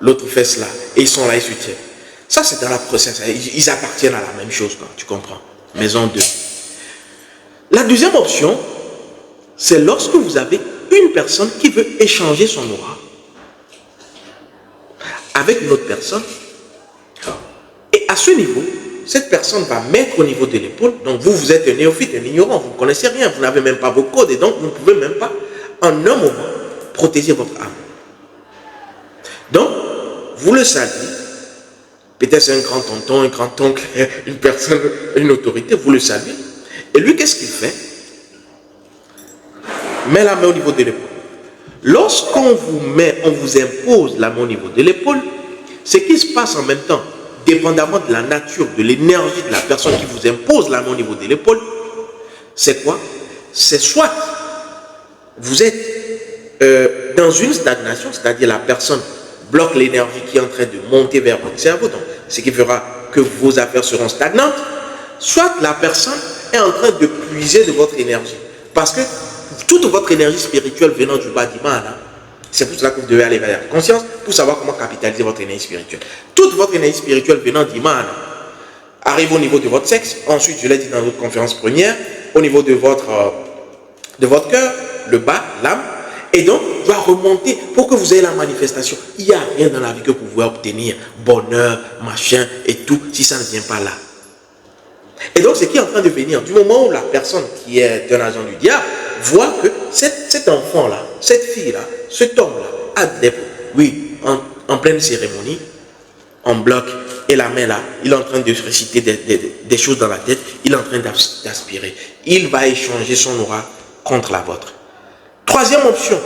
l'autre fait cela, et ils sont là, ils se tiennent. Ça, c'est dans la process. Ils appartiennent à la même chose, quoi, tu comprends. Maison 2. La deuxième option, c'est lorsque vous avez une personne qui veut échanger son aura avec une autre personne à ce niveau, cette personne va mettre au niveau de l'épaule. Donc vous êtes un néophyte, un ignorant, vous ne connaissez rien, vous n'avez même pas vos codes et donc vous ne pouvez même pas, en un moment, protéger votre âme. Donc, vous le saluez, peut-être c'est un grand tonton, un grand oncle, une personne, une autorité, vous le saluez. Et lui, qu'est-ce qu'il fait? Met la main au niveau de l'épaule. Lorsqu'on vous met, on vous impose la main au niveau de l'épaule, ce qui se passe en même temps, dépendamment de la nature, de l'énergie de la personne qui vous impose la main au niveau de l'épaule, c'est quoi? C'est soit vous êtes dans une stagnation, c'est-à-dire la personne bloque l'énergie qui est en train de monter vers votre cerveau, donc ce qui fera que vos affaires seront stagnantes, soit la personne est en train de puiser de votre énergie. Parce que toute votre énergie spirituelle venant du bas d'Iman, c'est pour cela que vous devez aller vers la conscience pour savoir comment capitaliser votre énergie spirituelle. Toute votre énergie spirituelle venant d'Iman arrive au niveau de votre sexe. Ensuite, je l'ai dit dans notre conférence première, au niveau de votre cœur, le bas, l'âme, et donc doit remonter pour que vous ayez la manifestation. Il n'y a rien dans la vie que vous pouvez obtenir, bonheur, machin et tout, si ça ne vient pas là. Et donc, ce qui est en train de venir, du moment où la personne qui est un agent du diable voit que cet enfant-là, cette fille-là, cet homme-là, a des... Oui, en pleine cérémonie, en bloc, et la main là, il est en train de réciter des choses dans la tête, il est en train d'aspirer. Il va échanger son aura contre la vôtre. Troisième option,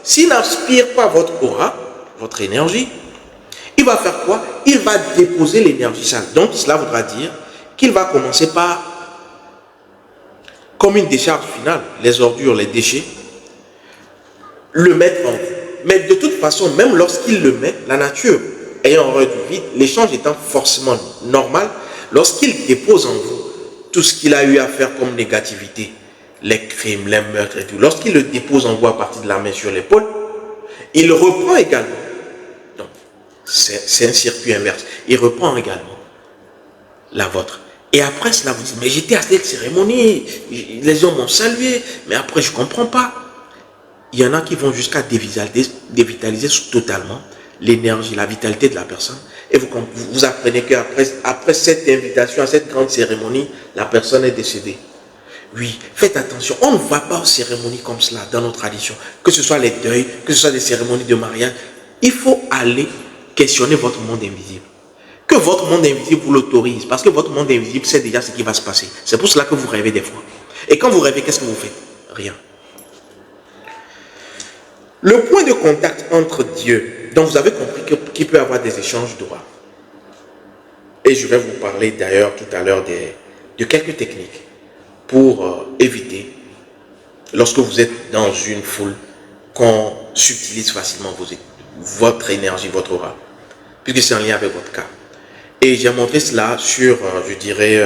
s'il n'aspire pas votre aura, votre énergie, il va faire quoi? Il va déposer l'énergie sale. Donc, cela voudra dire qu'il va commencer par, comme une décharge finale, les ordures, les déchets, le mettre en vous. Mais de toute façon, même lorsqu'il le met, la nature ayant horreur du vide, l'échange étant forcément normal, lorsqu'il dépose en vous tout ce qu'il a eu à faire comme négativité, les crimes, les meurtres et tout, lorsqu'il le dépose en vous à partir de la main sur l'épaule, il reprend également. Donc, c'est un circuit inverse. Il reprend également la vôtre. Et après cela, vous dites, mais j'étais à cette cérémonie, les gens m'ont salué, mais après je ne comprends pas. Il y en a qui vont jusqu'à dévitaliser totalement l'énergie, la vitalité de la personne. Et vous apprenez qu'après cette invitation à cette grande cérémonie, la personne est décédée. Oui, faites attention, on ne va pas aux cérémonies comme cela dans nos traditions. Que ce soit les deuils, que ce soit des cérémonies de mariage, il faut aller questionner votre monde invisible. Que votre monde invisible vous l'autorise, parce que votre monde invisible sait déjà ce qui va se passer. C'est pour cela que vous rêvez des fois. Et quand vous rêvez, qu'est-ce que vous faites? Rien. Le point de contact entre Dieu, donc vous avez compris qu'il peut y avoir des échanges d'aura. Et je vais vous parler d'ailleurs tout à l'heure de quelques techniques pour éviter, lorsque vous êtes dans une foule, qu'on subtilise facilement votre énergie, votre aura, puisque c'est en lien avec votre cas. Et j'ai montré cela sur, je dirais,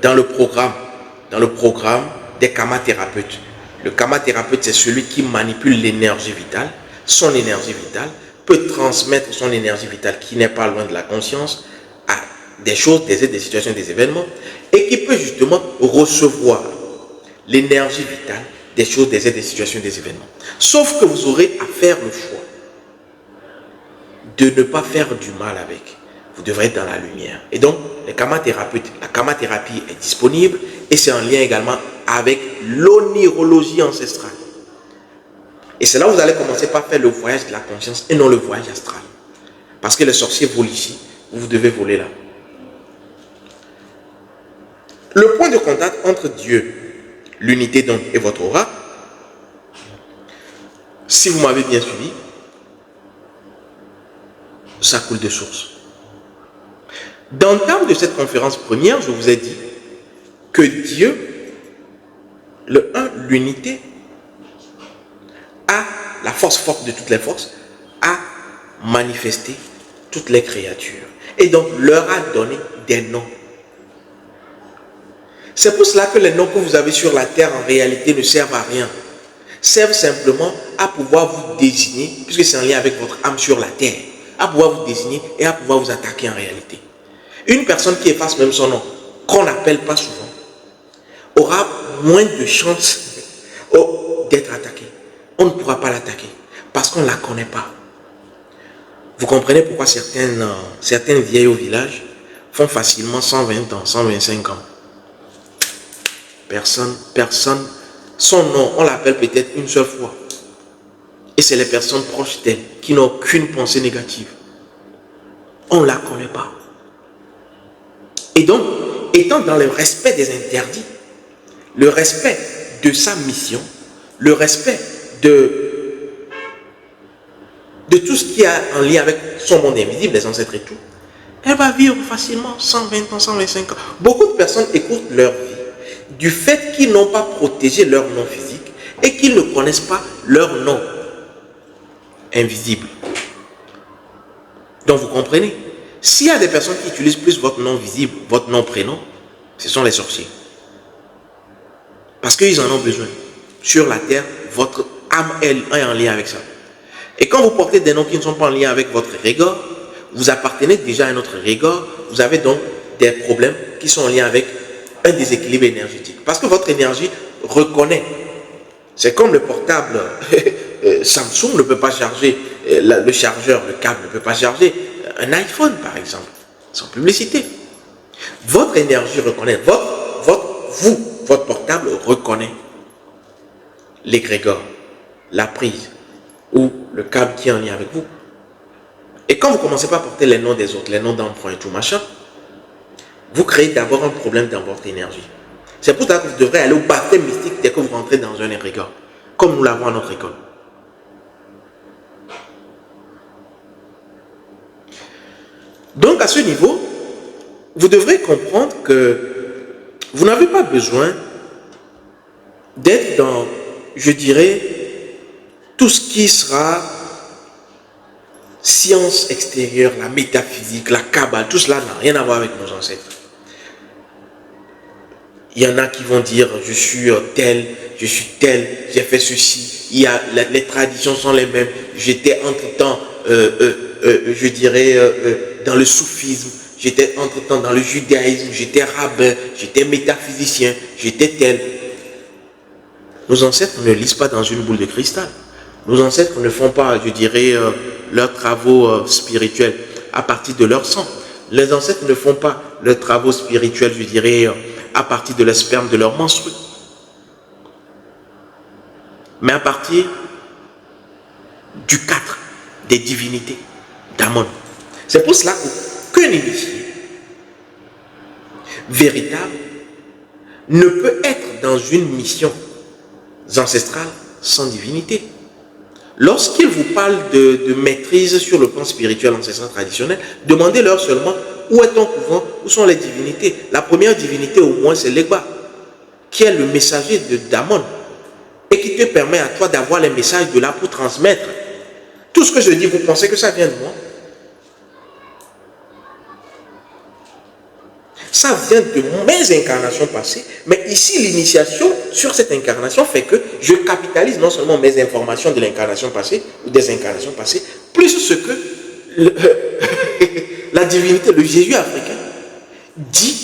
dans le programme des kamathérapeutes. Le kamathérapeute, c'est celui qui manipule l'énergie vitale, son énergie vitale, peut transmettre son énergie vitale qui n'est pas loin de la conscience à des choses, des situations, des événements, et qui peut justement recevoir l'énergie vitale des choses, des situations, des événements. Sauf que vous aurez à faire le choix de ne pas faire du mal avec. Vous devrez être dans la lumière. Et donc, les kamathérapeutes, la kamathérapie est disponible et c'est en lien également avec l'onirologie ancestrale. Et c'est là où vous allez commencer par faire le voyage de la conscience et non le voyage astral. Parce que les sorciers volent ici, vous devez voler là. Le point de contact entre Dieu, l'unité donc et votre aura, si vous m'avez bien suivi, ça coule de source. Dans le cadre de cette conférence première, je vous ai dit que Dieu, le un, l'unité, a la force forte de toutes les forces, a manifesté toutes les créatures. Et donc leur a donné des noms. C'est pour cela que les noms que vous avez sur la terre en réalité ne servent à rien. Servent simplement à pouvoir vous désigner, puisque c'est en lien avec votre âme sur la terre, à pouvoir vous désigner et à pouvoir vous attaquer en réalité. Une personne qui efface même son nom, qu'on n'appelle pas souvent, aura moins de chances d'être attaquée. On ne pourra pas l'attaquer parce qu'on ne la connaît pas. Vous comprenez pourquoi certaines vieilles au village, font facilement 120 ans, 125 ans. Personne, son nom, on l'appelle peut-être une seule fois. Et c'est les personnes proches d'elle qui n'ont aucune pensée négative. On ne la connaît pas. Et donc, étant dans le respect des interdits, le respect de sa mission, le respect de tout ce qui a en lien avec son monde invisible, les ancêtres et tout, elle va vivre facilement 120 ans, 125 ans. Beaucoup de personnes écoutent leur vie du fait qu'ils n'ont pas protégé leur nom physique et qu'ils ne connaissent pas leur nom invisible. Donc vous comprenez, s'il y a des personnes qui utilisent plus votre nom visible, votre nom prénom, ce sont les sorciers. Parce qu'ils en ont besoin. Sur la terre, votre âme est en lien avec ça. Et quand vous portez des noms qui ne sont pas en lien avec votre régor, vous appartenez déjà à un autre régor, vous avez donc des problèmes qui sont en lien avec un déséquilibre énergétique. Parce que votre énergie reconnaît. C'est comme le portable Samsung ne peut pas charger, le chargeur, le câble ne peut pas charger un iPhone par exemple, sans publicité. Votre énergie reconnaît, votre portable reconnaît l'égrégore, la prise ou le câble qui est en lien avec vous. Et quand vous commencez pas à porter les noms des autres, les noms d'emprunt et tout machin, vous créez d'abord un problème dans votre énergie. C'est pour ça que vous devrez aller au baptême mystique dès que vous rentrez dans un égrégore, comme nous l'avons à notre école. Donc à ce niveau, vous devrez comprendre que vous n'avez pas besoin d'être dans, je dirais, tout ce qui sera science extérieure, la métaphysique, la kabbale, tout cela n'a rien à voir avec nos ancêtres. Il y en a qui vont dire, je suis tel, j'ai fait ceci, les traditions sont les mêmes, j'étais entre-temps, je dirais, dans le soufisme, j'étais entre-temps dans le judaïsme, j'étais rabbin, j'étais métaphysicien, j'étais tel. Nos ancêtres ne lisent pas dans une boule de cristal. Nos ancêtres ne font pas, je dirais, leurs travaux spirituels à partir de leur sang. Les ancêtres ne font pas leurs travaux spirituels, je dirais, à partir de leur sperme de leur menstru. Mais à partir du 4 des divinités d'Amon. C'est pour cela qu'un initié véritable ne peut être dans une mission ancestrale sans divinité. Lorsqu'ils vous parlent de maîtrise sur le plan spirituel ancestral traditionnel, demandez-leur seulement où est ton couvent, où sont les divinités. La première divinité au moins c'est l'Egba, qui est le messager d'Amon et qui te permet à toi d'avoir les messages de là pour transmettre. Tout ce que je dis, vous pensez que ça vient de moi? Ça vient de mes incarnations passées, mais ici l'initiation sur cette incarnation fait que je capitalise non seulement mes informations de l'incarnation passée ou des incarnations passées, plus ce que la divinité, le Jésus africain dit,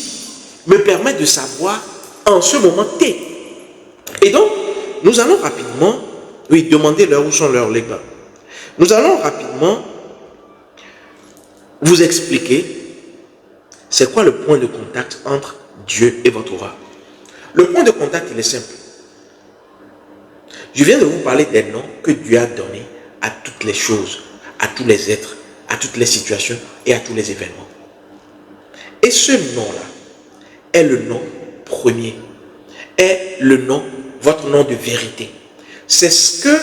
me permet de savoir en ce moment T. Et donc, nous allons rapidement, oui, demander leur où sont leurs légumes. Nous allons rapidement vous expliquer c'est quoi le point de contact entre Dieu et votre aura. Le point de contact, il est simple. Je viens de vous parler des noms que Dieu a donnés à toutes les choses, à tous les êtres, à toutes les situations et à tous les événements. Et ce nom-là est le nom premier, est le nom, votre nom de vérité. C'est ce que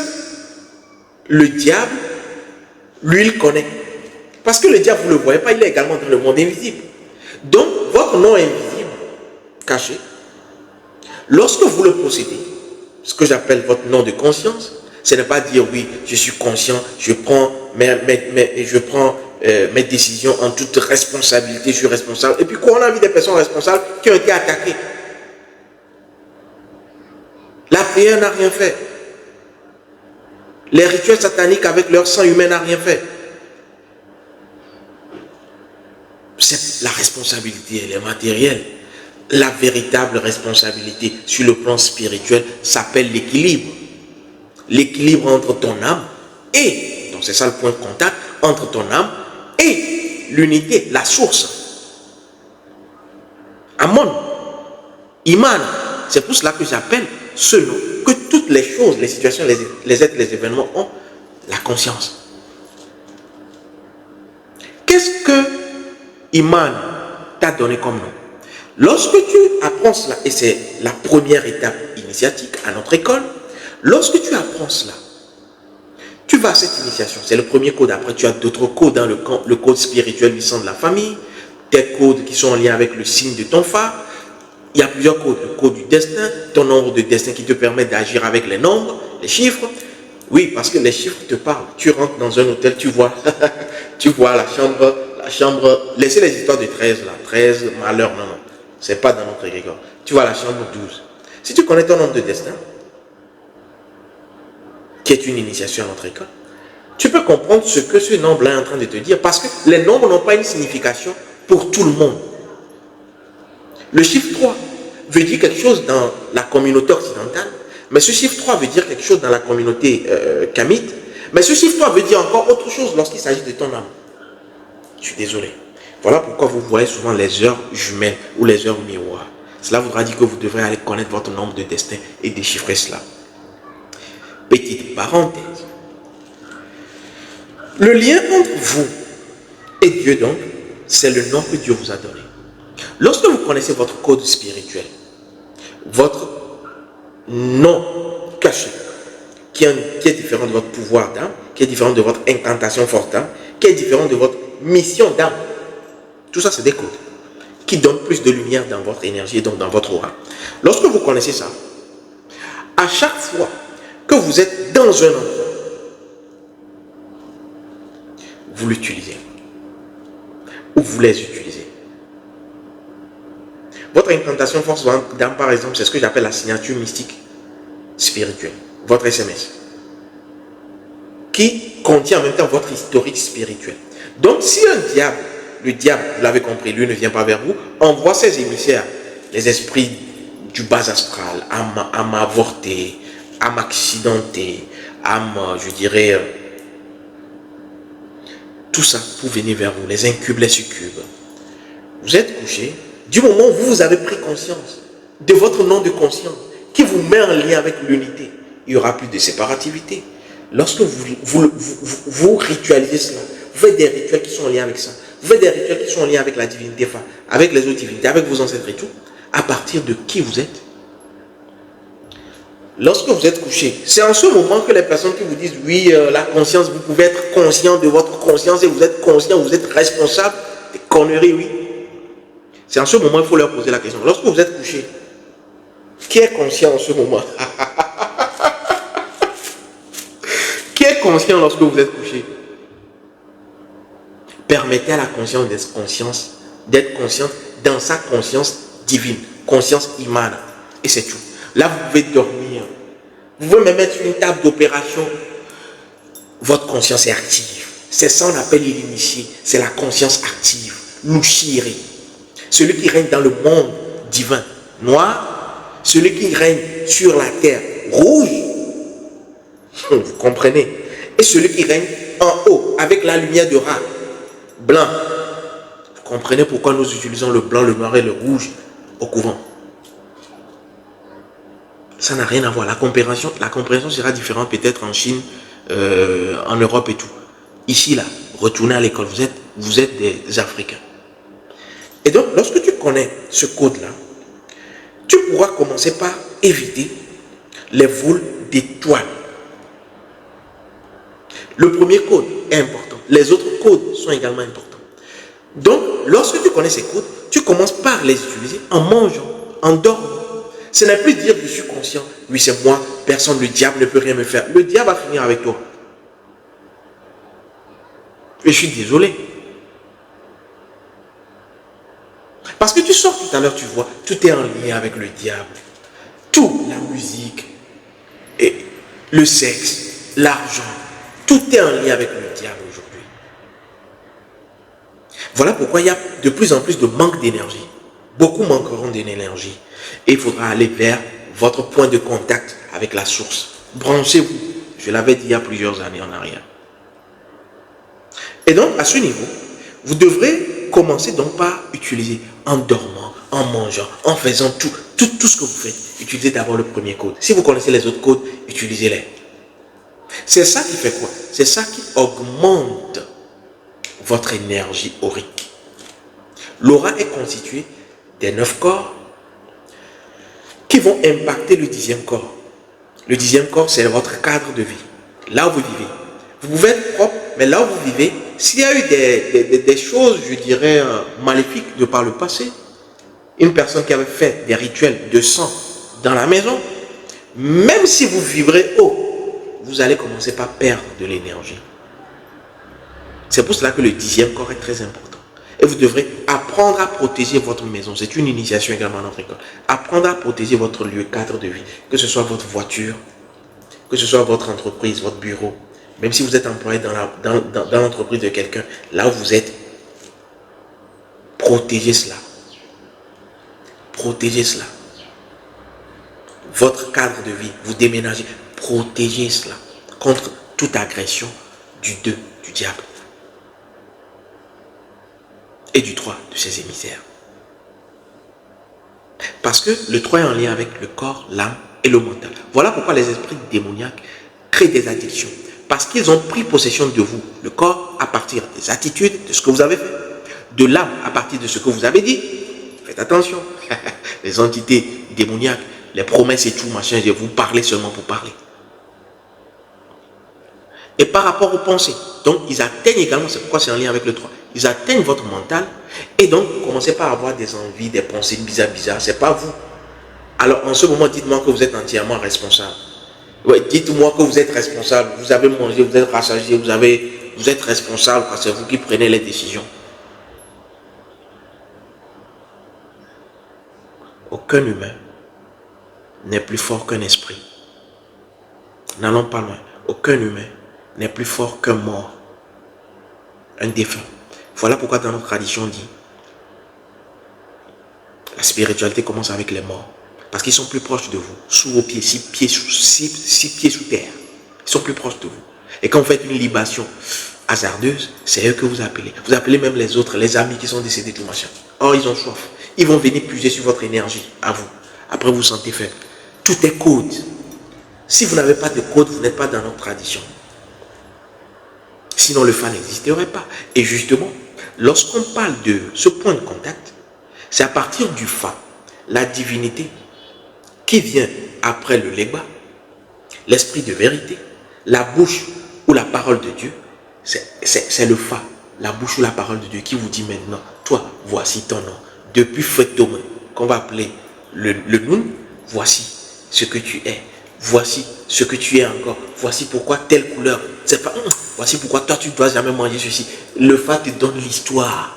le diable, lui, il connaît. Parce que le diable, vous ne le voyez pas, il est également dans le monde invisible. Donc, votre nom invisible, caché, lorsque vous le possédez, ce que j'appelle votre nom de conscience, ce n'est pas dire oui, je suis conscient, je prends mes décisions en toute responsabilité, je suis responsable. Et puis, quoi, on a vu des personnes responsables qui ont été attaquées. La prière n'a rien fait. Les rituels sataniques avec leur sang humain n'a rien fait. C'est la responsabilité, elle est matérielle. La véritable responsabilité sur le plan spirituel s'appelle l'équilibre. L'équilibre entre ton âme et, donc c'est ça le point de contact, entre ton âme et l'unité, la source. Amon, Iman. C'est pour cela que j'appelle ce nom, que toutes les choses, les situations, les êtres, les événements ont la conscience. Qu'est-ce que Iman t'a donné comme nom? Lorsque tu apprends cela, et c'est la première étape initiatique à notre école, lorsque tu apprends cela, tu vas à cette initiation, c'est le premier code. Après, tu as d'autres codes dans le code spirituel du sang de la famille, tes codes qui sont en lien avec le signe de ton phare. Il y a plusieurs codes. Le code du destin, ton nombre de destin qui te permet d'agir avec les nombres, les chiffres. Oui, parce que les chiffres te parlent. Tu rentres dans un hôtel, tu vois, tu vois la chambre, laissez les histoires de 13 là, 13, malheur, non, non. C'est pas dans notre égrégore. Tu vois la chambre 12. Si tu connais ton nombre de destin, qui est une initiation à notre école, tu peux comprendre ce que ce nombre-là est en train de te dire, parce que les nombres n'ont pas une signification pour tout le monde. Le chiffre 3 veut dire quelque chose dans la communauté occidentale, mais ce chiffre 3 veut dire quelque chose dans la communauté kamite, mais ce chiffre 3 veut dire encore autre chose lorsqu'il s'agit de ton âme. Je suis désolé. Voilà pourquoi vous voyez souvent les heures jumelles ou les heures miroirs. Cela voudra dire que vous devrez aller connaître votre nombre de destin et déchiffrer cela. Petite parenthèse. Le lien entre vous et Dieu, donc, c'est le nom que Dieu vous a donné. Lorsque vous connaissez votre code spirituel, votre nom caché, qui est différent de votre pouvoir d'âme, qui est différent de votre incantation forte d'âme, qui est différent de votre mission d'âme, tout ça, c'est des codes qui donnent plus de lumière dans votre énergie et donc dans votre aura. Lorsque vous connaissez ça, à chaque fois que vous êtes dans un endroit, vous l'utilisez ou vous les utilisez. Votre incantation force d'âme, par exemple, c'est ce que j'appelle la signature mystique spirituelle, votre SMS, qui contient en même temps votre historique spirituel. Donc, si le diable, vous l'avez compris, lui ne vient pas vers vous, envoie ses émissaires, les esprits du bas astral, âme avortée, âme accidentée, âme, je dirais, tout ça pour venir vers vous, les incubes, les succubes. Vous êtes couché, du moment où vous avez pris conscience de votre nom de conscience, qui vous met en lien avec l'unité, il n'y aura plus de séparativité. Lorsque vous ritualisez cela, vous faites des rituels qui sont en lien avec ça, vous faites des rituels qui sont en lien avec la divinité, avec les autres divinités, avec vos ancêtres et tout, à partir de qui vous êtes. Lorsque vous êtes couché, c'est en ce moment que les personnes qui vous disent, oui, la conscience, vous pouvez être conscient de votre conscience et vous êtes conscient, vous êtes responsable, des conneries, oui. C'est en ce moment qu'il faut leur poser la question. Lorsque vous êtes couché, qui est conscient en ce moment? Qui est conscient lorsque vous êtes couché? Permettez à la conscience d'être consciente dans sa conscience divine, conscience imana. Et c'est tout. Là, vous pouvez dormir. Vous pouvez me mettre sur une table d'opération. Votre conscience est active. C'est ça qu'on appelle l'initié. C'est la conscience active. L'ushiri. Celui qui règne dans le monde divin. Noir. Celui qui règne sur la terre. Rouge. Vous comprenez? Et celui qui règne en haut, avec la lumière de Ra. Blanc. Vous comprenez pourquoi nous utilisons le blanc, le noir et le rouge au couvent? Ça n'a rien à voir. La compréhension sera différente peut-être en Chine, en Europe et tout. Ici, là, retournez à l'école. Vous êtes des Africains. Et donc, lorsque tu connais ce code-là, tu pourras commencer par éviter les vols d'étoiles. Le premier code est important. Les autres codes sont également importants. Donc, lorsque tu connais ces codes, tu commences par les utiliser en mangeant, en dormant. Ce n'est plus dire que je suis conscient. Oui, c'est moi. Personne, le diable ne peut rien me faire. Le diable va finir avec toi. Et je suis désolé. Parce que tu sors tout à l'heure, tu vois, tout est en lien avec le diable. Tout, la musique, et le sexe, l'argent, tout est en lien avec le diable aujourd'hui. Voilà pourquoi il y a de plus en plus de manque d'énergie. Beaucoup manqueront d'énergie. Et il faudra aller vers votre point de contact avec la source. Branchez-vous. Je l'avais dit il y a plusieurs années en arrière. Et donc, à ce niveau, vous devrez commencer donc par utiliser en dormant, en mangeant, en faisant tout ce que vous faites. Utilisez d'abord le premier code. Si vous connaissez les autres codes, utilisez-les. C'est ça qui fait quoi? C'est ça qui augmente votre énergie aurique. L'aura est constituée des 9 corps qui vont impacter le 10e corps. Le 10e corps, c'est votre cadre de vie. Là où vous vivez. Vous pouvez être propre, mais là où vous vivez, s'il y a eu des choses, je dirais, maléfiques de par le passé, une personne qui avait fait des rituels de sang dans la maison, même si vous vivrez haut, vous allez commencer par perdre de l'énergie. C'est pour cela que le 10e corps est très important. Et vous devrez apprendre à protéger votre maison. C'est une initiation également dans notre école. Apprendre à protéger votre lieu, cadre de vie. Que ce soit votre voiture, que ce soit votre entreprise, votre bureau. Même si vous êtes employé dans l'entreprise de quelqu'un, là où vous êtes, protégez cela. Protégez cela. Votre cadre de vie, vous déménagez, protégez cela contre toute agression du 2, du diable. Et du 3, de ses émissaires. Parce que le 3 est en lien avec le corps, l'âme et le mental. Voilà pourquoi les esprits démoniaques créent des addictions. Parce qu'ils ont pris possession de vous. Le corps à partir des attitudes, de ce que vous avez fait. De l'âme à partir de ce que vous avez dit. Faites attention. Les entités démoniaques, les promesses et tout, machin, vous parlez seulement pour parler. Et par rapport aux pensées. Donc, ils atteignent également, c'est pourquoi c'est en lien avec le 3. Ils atteignent votre mental. Et donc, vous commencez par avoir des envies, des pensées bizarres. C'est pas vous. Alors, en ce moment, dites-moi que vous êtes entièrement responsable. Ouais, dites-moi que vous êtes responsable. Vous avez mangé, vous êtes rassasié, vous êtes responsable parce que c'est vous qui prenez les décisions. Aucun humain n'est plus fort qu'un esprit. N'allons pas loin. Aucun humain n'est plus fort qu'un mort, un défunt. Voilà pourquoi dans notre tradition on dit la spiritualité commence avec les morts. Parce qu'ils sont plus proches de vous, sous vos pieds, 6 pieds sous terre. Ils sont plus proches de vous. Et quand vous faites une libation hasardeuse, c'est eux que vous appelez. Vous appelez même les autres, les amis qui sont décédés, tout machin. Or, ils ont soif. Ils vont venir puiser sur votre énergie, à vous. Après, vous vous sentez faible. Tout est code. Si vous n'avez pas de code, vous n'êtes pas dans notre tradition. Sinon, le Fa n'existerait pas. Et justement, lorsqu'on parle de ce point de contact, c'est à partir du Fa, la divinité, qui vient après le Legba, l'esprit de vérité, la bouche ou la parole de Dieu, c'est le Fa, la bouche ou la parole de Dieu qui vous dit maintenant, toi, voici ton nom. Depuis Fetome, qu'on va appeler le Nun, voici ce que tu es. Voici ce que tu es encore. Voici pourquoi telle couleur. C'est pas, voici pourquoi toi tu ne dois jamais manger ceci. Le Fa te donne l'histoire.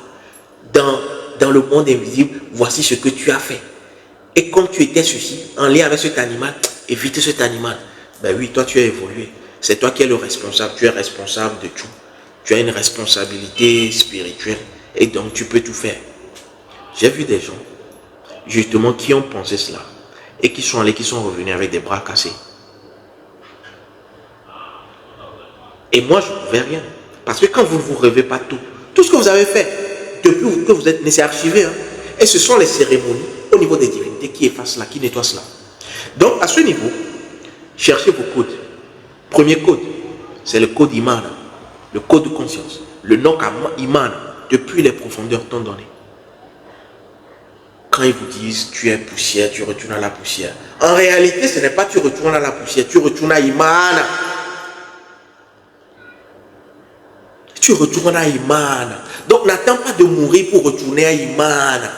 Dans le monde invisible, voici ce que tu as fait. Et comme tu étais ceci, en lien avec cet animal, évite cet animal. Ben oui, toi tu as évolué. C'est toi qui es le responsable. Tu es responsable de tout. Tu as une responsabilité spirituelle. Et donc tu peux tout faire. J'ai vu des gens, justement, qui ont pensé cela. Et qui sont allés, qui sont revenus avec des bras cassés. Et moi, je ne pouvais rien. Parce que quand vous ne vous rêvez pas tout ce que vous avez fait, depuis que vous êtes né, c'est archivé. Hein? Et ce sont les cérémonies au niveau des divinités qui effacent cela, qui nettoient cela. Donc, à ce niveau, cherchez vos codes. Premier code, c'est le code Imana, le code de conscience. Le nom Imana, depuis les profondeurs t'ont donné. Quand ils vous disent tu es poussière, tu retournes à la poussière. En réalité, ce n'est pas tu retournes à la poussière, tu retournes à Imana. Tu retournes à Imana. Donc n'attends pas de mourir pour retourner à Imana.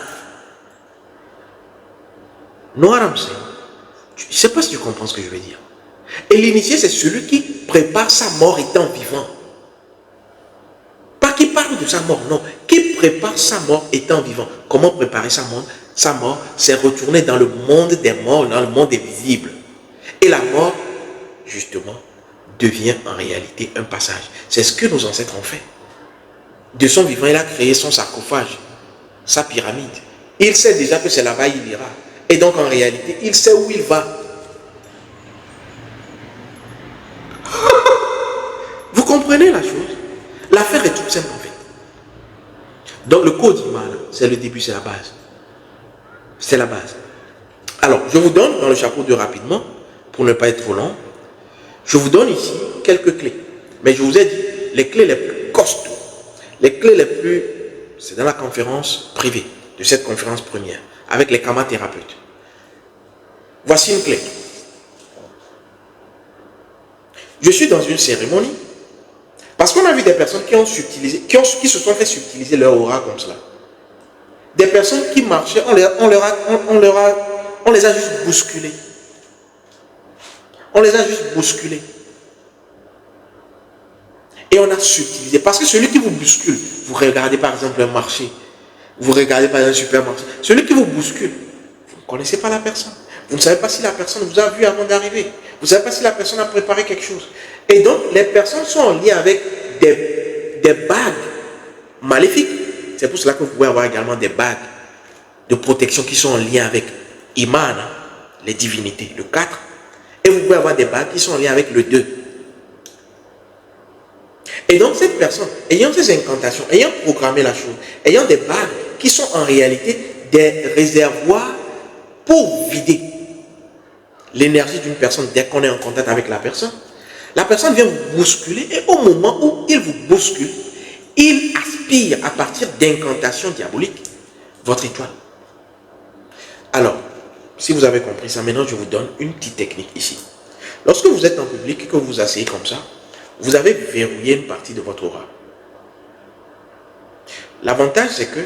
Non, Ramsey. Je ne sais pas si tu comprends ce que je veux dire. Et l'initié, c'est celui qui prépare sa mort étant vivant. Pas qui parle de sa mort, non. Qui prépare sa mort étant vivant. Comment préparer sa mort? Sa mort, c'est retourner dans le monde des morts, dans le monde invisible. Et la mort, justement, devient en réalité un passage. C'est ce que nos ancêtres ont fait. De son vivant, il a créé son sarcophage, sa pyramide. Il sait déjà que c'est là-bas il ira. Et donc, en réalité, il sait où il va. Vous comprenez la chose? L'affaire est toute simple en fait. Donc, le code Imana, c'est le début, c'est la base. C'est la base. Alors, je vous donne dans le chapeau 2 rapidement, pour ne pas être trop long, je vous donne ici quelques clés. Mais je vous ai dit, les clés les plus costauds, les clés les plus... C'est dans la conférence privée, de cette conférence première, avec les karma-thérapeutes. Voici une clé. Je suis dans une cérémonie, parce qu'on a vu des personnes qui ont subtilisé, qui se sont fait subtiliser leur aura comme cela. Des personnes qui marchaient, on les a juste bousculés. On les a juste bousculés. Et on a subtilisé. Parce que celui qui vous bouscule, vous regardez par exemple un marché, vous regardez par exemple un supermarché, celui qui vous bouscule, vous ne connaissez pas la personne. Vous ne savez pas si la personne vous a vu avant d'arriver. Vous ne savez pas si la personne a préparé quelque chose. Et donc, les personnes sont en lien avec des bagues maléfiques. C'est pour cela que vous pouvez avoir également des bagues de protection qui sont en lien avec Iman, les divinités, le 4. Et vous pouvez avoir des bagues qui sont en lien avec le 2. Et donc, cette personne, ayant ces incantations, ayant programmé la chose, ayant des bagues qui sont en réalité des réservoirs pour vider l'énergie d'une personne dès qu'on est en contact avec la personne vient vous bousculer et au moment où il vous bouscule, il aspire à partir d'incantations diaboliques votre étoile. Alors, si vous avez compris ça, maintenant je vous donne une petite technique ici. Lorsque vous êtes en public et que vous vous asseyez comme ça, vous avez verrouillé une partie de votre aura. L'avantage, c'est que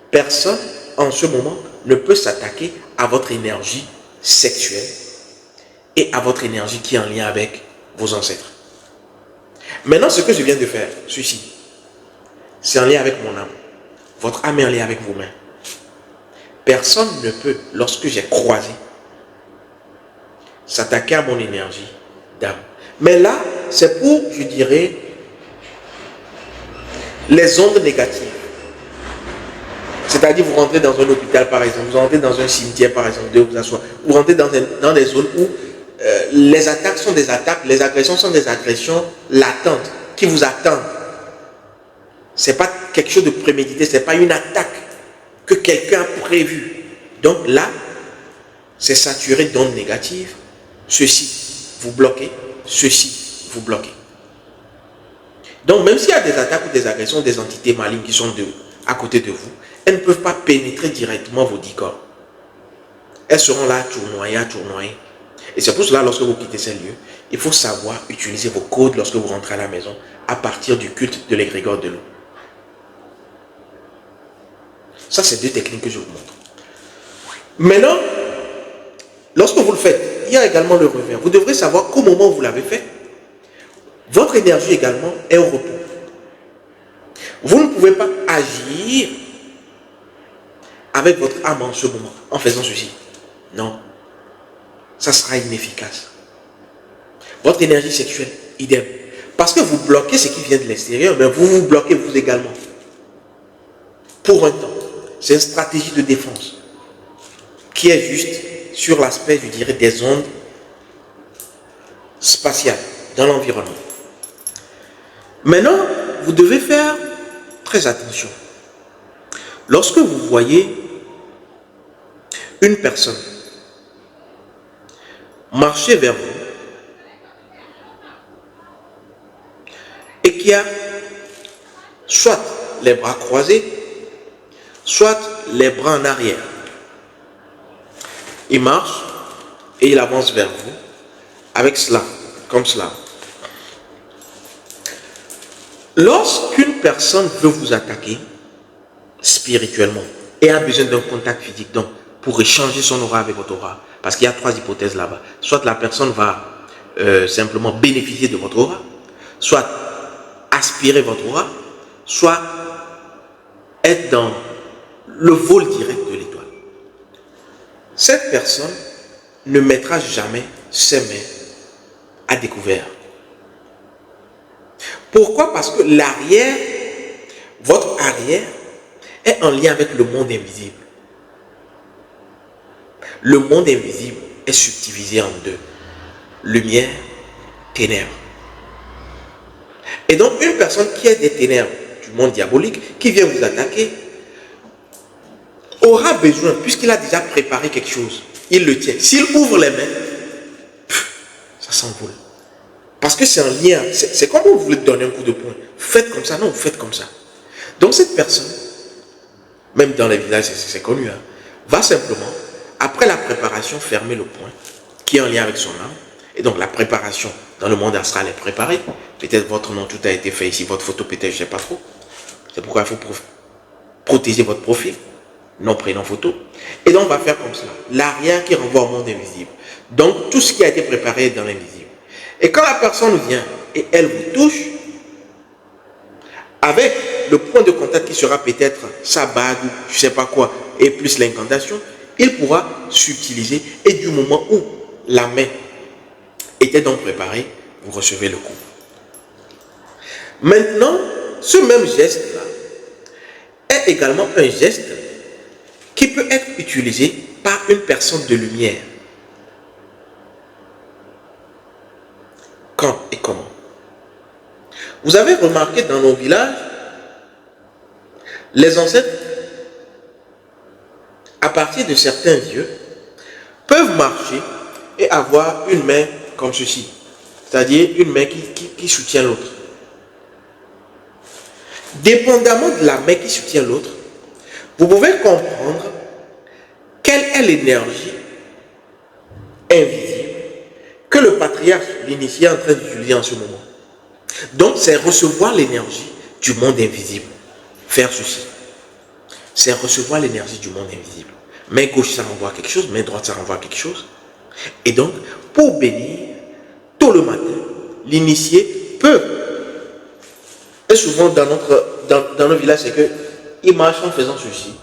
personne en ce moment ne peut s'attaquer à votre énergie sexuelle et à votre énergie qui est en lien avec vos ancêtres. Maintenant, ce que je viens de faire, ceci, c'est en lien avec mon âme. Votre âme est en lien avec vos mains. Personne ne peut, lorsque j'ai croisé, s'attaquer à mon énergie d'âme. Mais là, c'est pour, je dirais, les ondes négatives. C'est-à-dire, vous rentrez dans un hôpital, par exemple, vous rentrez dans un cimetière, par exemple, de vous asseoir, vous rentrez dans des zones où les attaques sont des attaques, les agressions sont des agressions latentes, qui vous attendent. Ce n'est pas quelque chose de prémédité, ce n'est pas une attaque que quelqu'un a prévue. Donc là, c'est saturé d'ondes négatives. Ceci, vous bloquez. Ceci, vous bloquez. Donc, même s'il y a des attaques ou des agressions des entités malignes qui sont à côté de vous, elles ne peuvent pas pénétrer directement vos 10 corps. Elles seront là, tournoyer. Et c'est pour cela, lorsque vous quittez ces lieux, il faut savoir utiliser vos codes lorsque vous rentrez à la maison à partir du culte de l'égrégore de l'eau. Ça, c'est 2 techniques que je vous montre. Maintenant, lorsque vous le faites, il y a également le revers. Vous devrez savoir qu'au moment où vous l'avez fait, votre énergie également est au repos. Vous ne pouvez pas agir avec votre âme en ce moment, en faisant ceci. Non. Ça sera inefficace. Votre énergie sexuelle, idem. Parce que vous bloquez ce qui vient de l'extérieur, mais vous vous bloquez vous également. Pour un temps. C'est une stratégie de défense qui est juste sur l'aspect, je dirais, des ondes spatiales dans l'environnement. Maintenant, vous devez faire très attention. Lorsque vous voyez une personne marcher vers vous et qui a soit les bras croisés, soit les bras en arrière, il marche et il avance vers vous avec cela, comme cela. Lorsqu'une personne veut vous attaquer spirituellement et a besoin d'un contact physique, donc pour échanger son aura avec votre aura, parce qu'il y a 3 hypothèses là-bas, soit la personne va simplement bénéficier de votre aura, soit aspirer votre aura, soit être dans le vol direct de l'étoile. Cette personne ne mettra jamais ses mains à découvert. Pourquoi? Parce que l'arrière, votre arrière, est en lien avec le monde invisible. Le monde invisible est subdivisé en 2. Lumière, ténèbres. Et donc, une personne qui est des ténèbres du monde diabolique, qui vient vous attaquer, aura besoin, puisqu'il a déjà préparé quelque chose, il le tient. S'il ouvre les mains, ça s'envole. Parce que c'est un lien. C'est comme vous voulez donner un coup de poing. Vous faites comme ça, non, vous faites comme ça. Donc cette personne, même dans les villages, c'est connu, hein, va simplement, après la préparation, fermer le poing, qui est en lien avec son âme. Et donc la préparation dans le monde astral est préparée. Peut-être votre nom, tout a été fait ici, votre photo peut-être, je ne sais pas trop. C'est pourquoi il faut protéger votre profil, nom, prénom, photo. Et donc on va faire comme ça. L'arrière qui renvoie au monde invisible. Donc tout ce qui a été préparé est dans l'invisible. Et quand la personne vient et elle vous touche, avec le point de contact qui sera peut-être sa bague ou je ne sais pas quoi, et plus l'incantation, il pourra s'utiliser. Et du moment où la main était donc préparée, vous recevez le coup. Maintenant, ce même geste-là est également un geste qui peut être utilisé par une personne de lumière. Quand et comment? Vous avez remarqué dans nos villages, les ancêtres, à partir de certains dieux, peuvent marcher et avoir une main comme ceci. C'est-à-dire une main qui soutient l'autre. Dépendamment de la main qui soutient l'autre, vous pouvez comprendre quelle est l'énergie invisible que le patriarche, l'initié, est en train d'utiliser en ce moment. Donc, c'est recevoir l'énergie du monde invisible. Faire ceci. C'est recevoir l'énergie du monde invisible. Main gauche, ça renvoie quelque chose. Main droite, ça renvoie quelque chose. Et donc, pour bénir, tôt le matin, l'initié peut. Et souvent, dans nos villages, c'est qu'il marche en faisant ceci.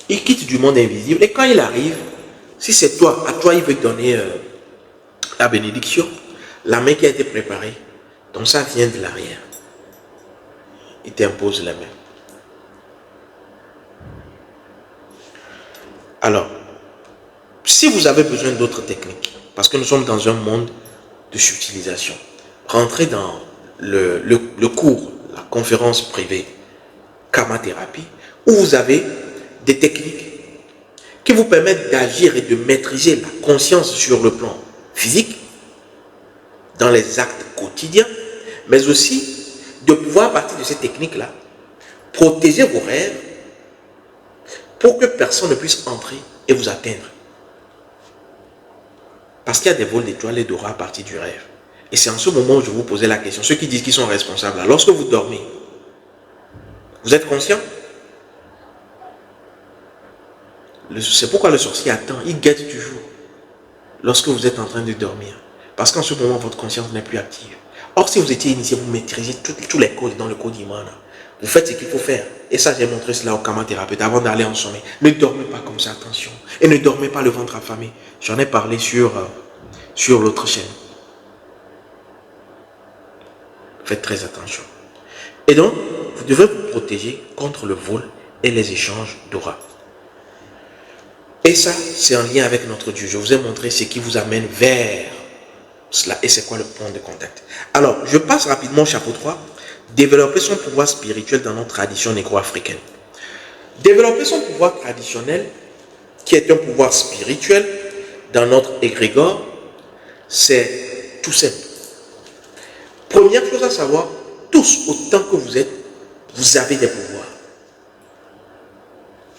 Il quitte du monde invisible. Et quand il arrive, si c'est toi, à toi, il veut donner la bénédiction, la main qui a été préparée. Donc ça vient de l'arrière. Il t'impose la main. Alors, si vous avez besoin d'autres techniques, parce que nous sommes dans un monde de subtilisation, rentrez dans le cours, la conférence privée Karma Thérapie, où vous avez des techniques qui vous permettent d'agir et de maîtriser la conscience sur le plan physique, dans les actes quotidiens, mais aussi de pouvoir, à partir de ces techniques-là, protéger vos rêves pour que personne ne puisse entrer et vous atteindre. Parce qu'il y a des vols d'étoiles et d'aura à partir du rêve. Et c'est en ce moment où je vous posais la question, ceux qui disent qu'ils sont responsables, là, lorsque vous dormez, vous êtes conscient? C'est pourquoi le sorcier attend, il guette toujours lorsque vous êtes en train de dormir. Parce qu'en ce moment, votre conscience n'est plus active. Or, si vous étiez initié, vous maîtrisez tous les codes dans le code Imana. Vous faites ce qu'il faut faire. Et ça, j'ai montré cela au karma thérapeute avant d'aller en sommeil. Ne dormez pas comme ça, attention. Et ne dormez pas le ventre affamé. J'en ai parlé sur l'autre chaîne. Faites très attention. Et donc, vous devez vous protéger contre le vol et les échanges d'aura. Et ça, c'est en lien avec notre Dieu. Je vous ai montré ce qui vous amène vers cela. Et c'est quoi le point de contact? Alors, je passe rapidement au chapitre 3. Développer son pouvoir spirituel dans notre tradition négro-africaine. Développer son pouvoir traditionnel, qui est un pouvoir spirituel dans notre égrégore, c'est tout simple. Première chose à savoir, tous, autant que vous êtes, vous avez des pouvoirs.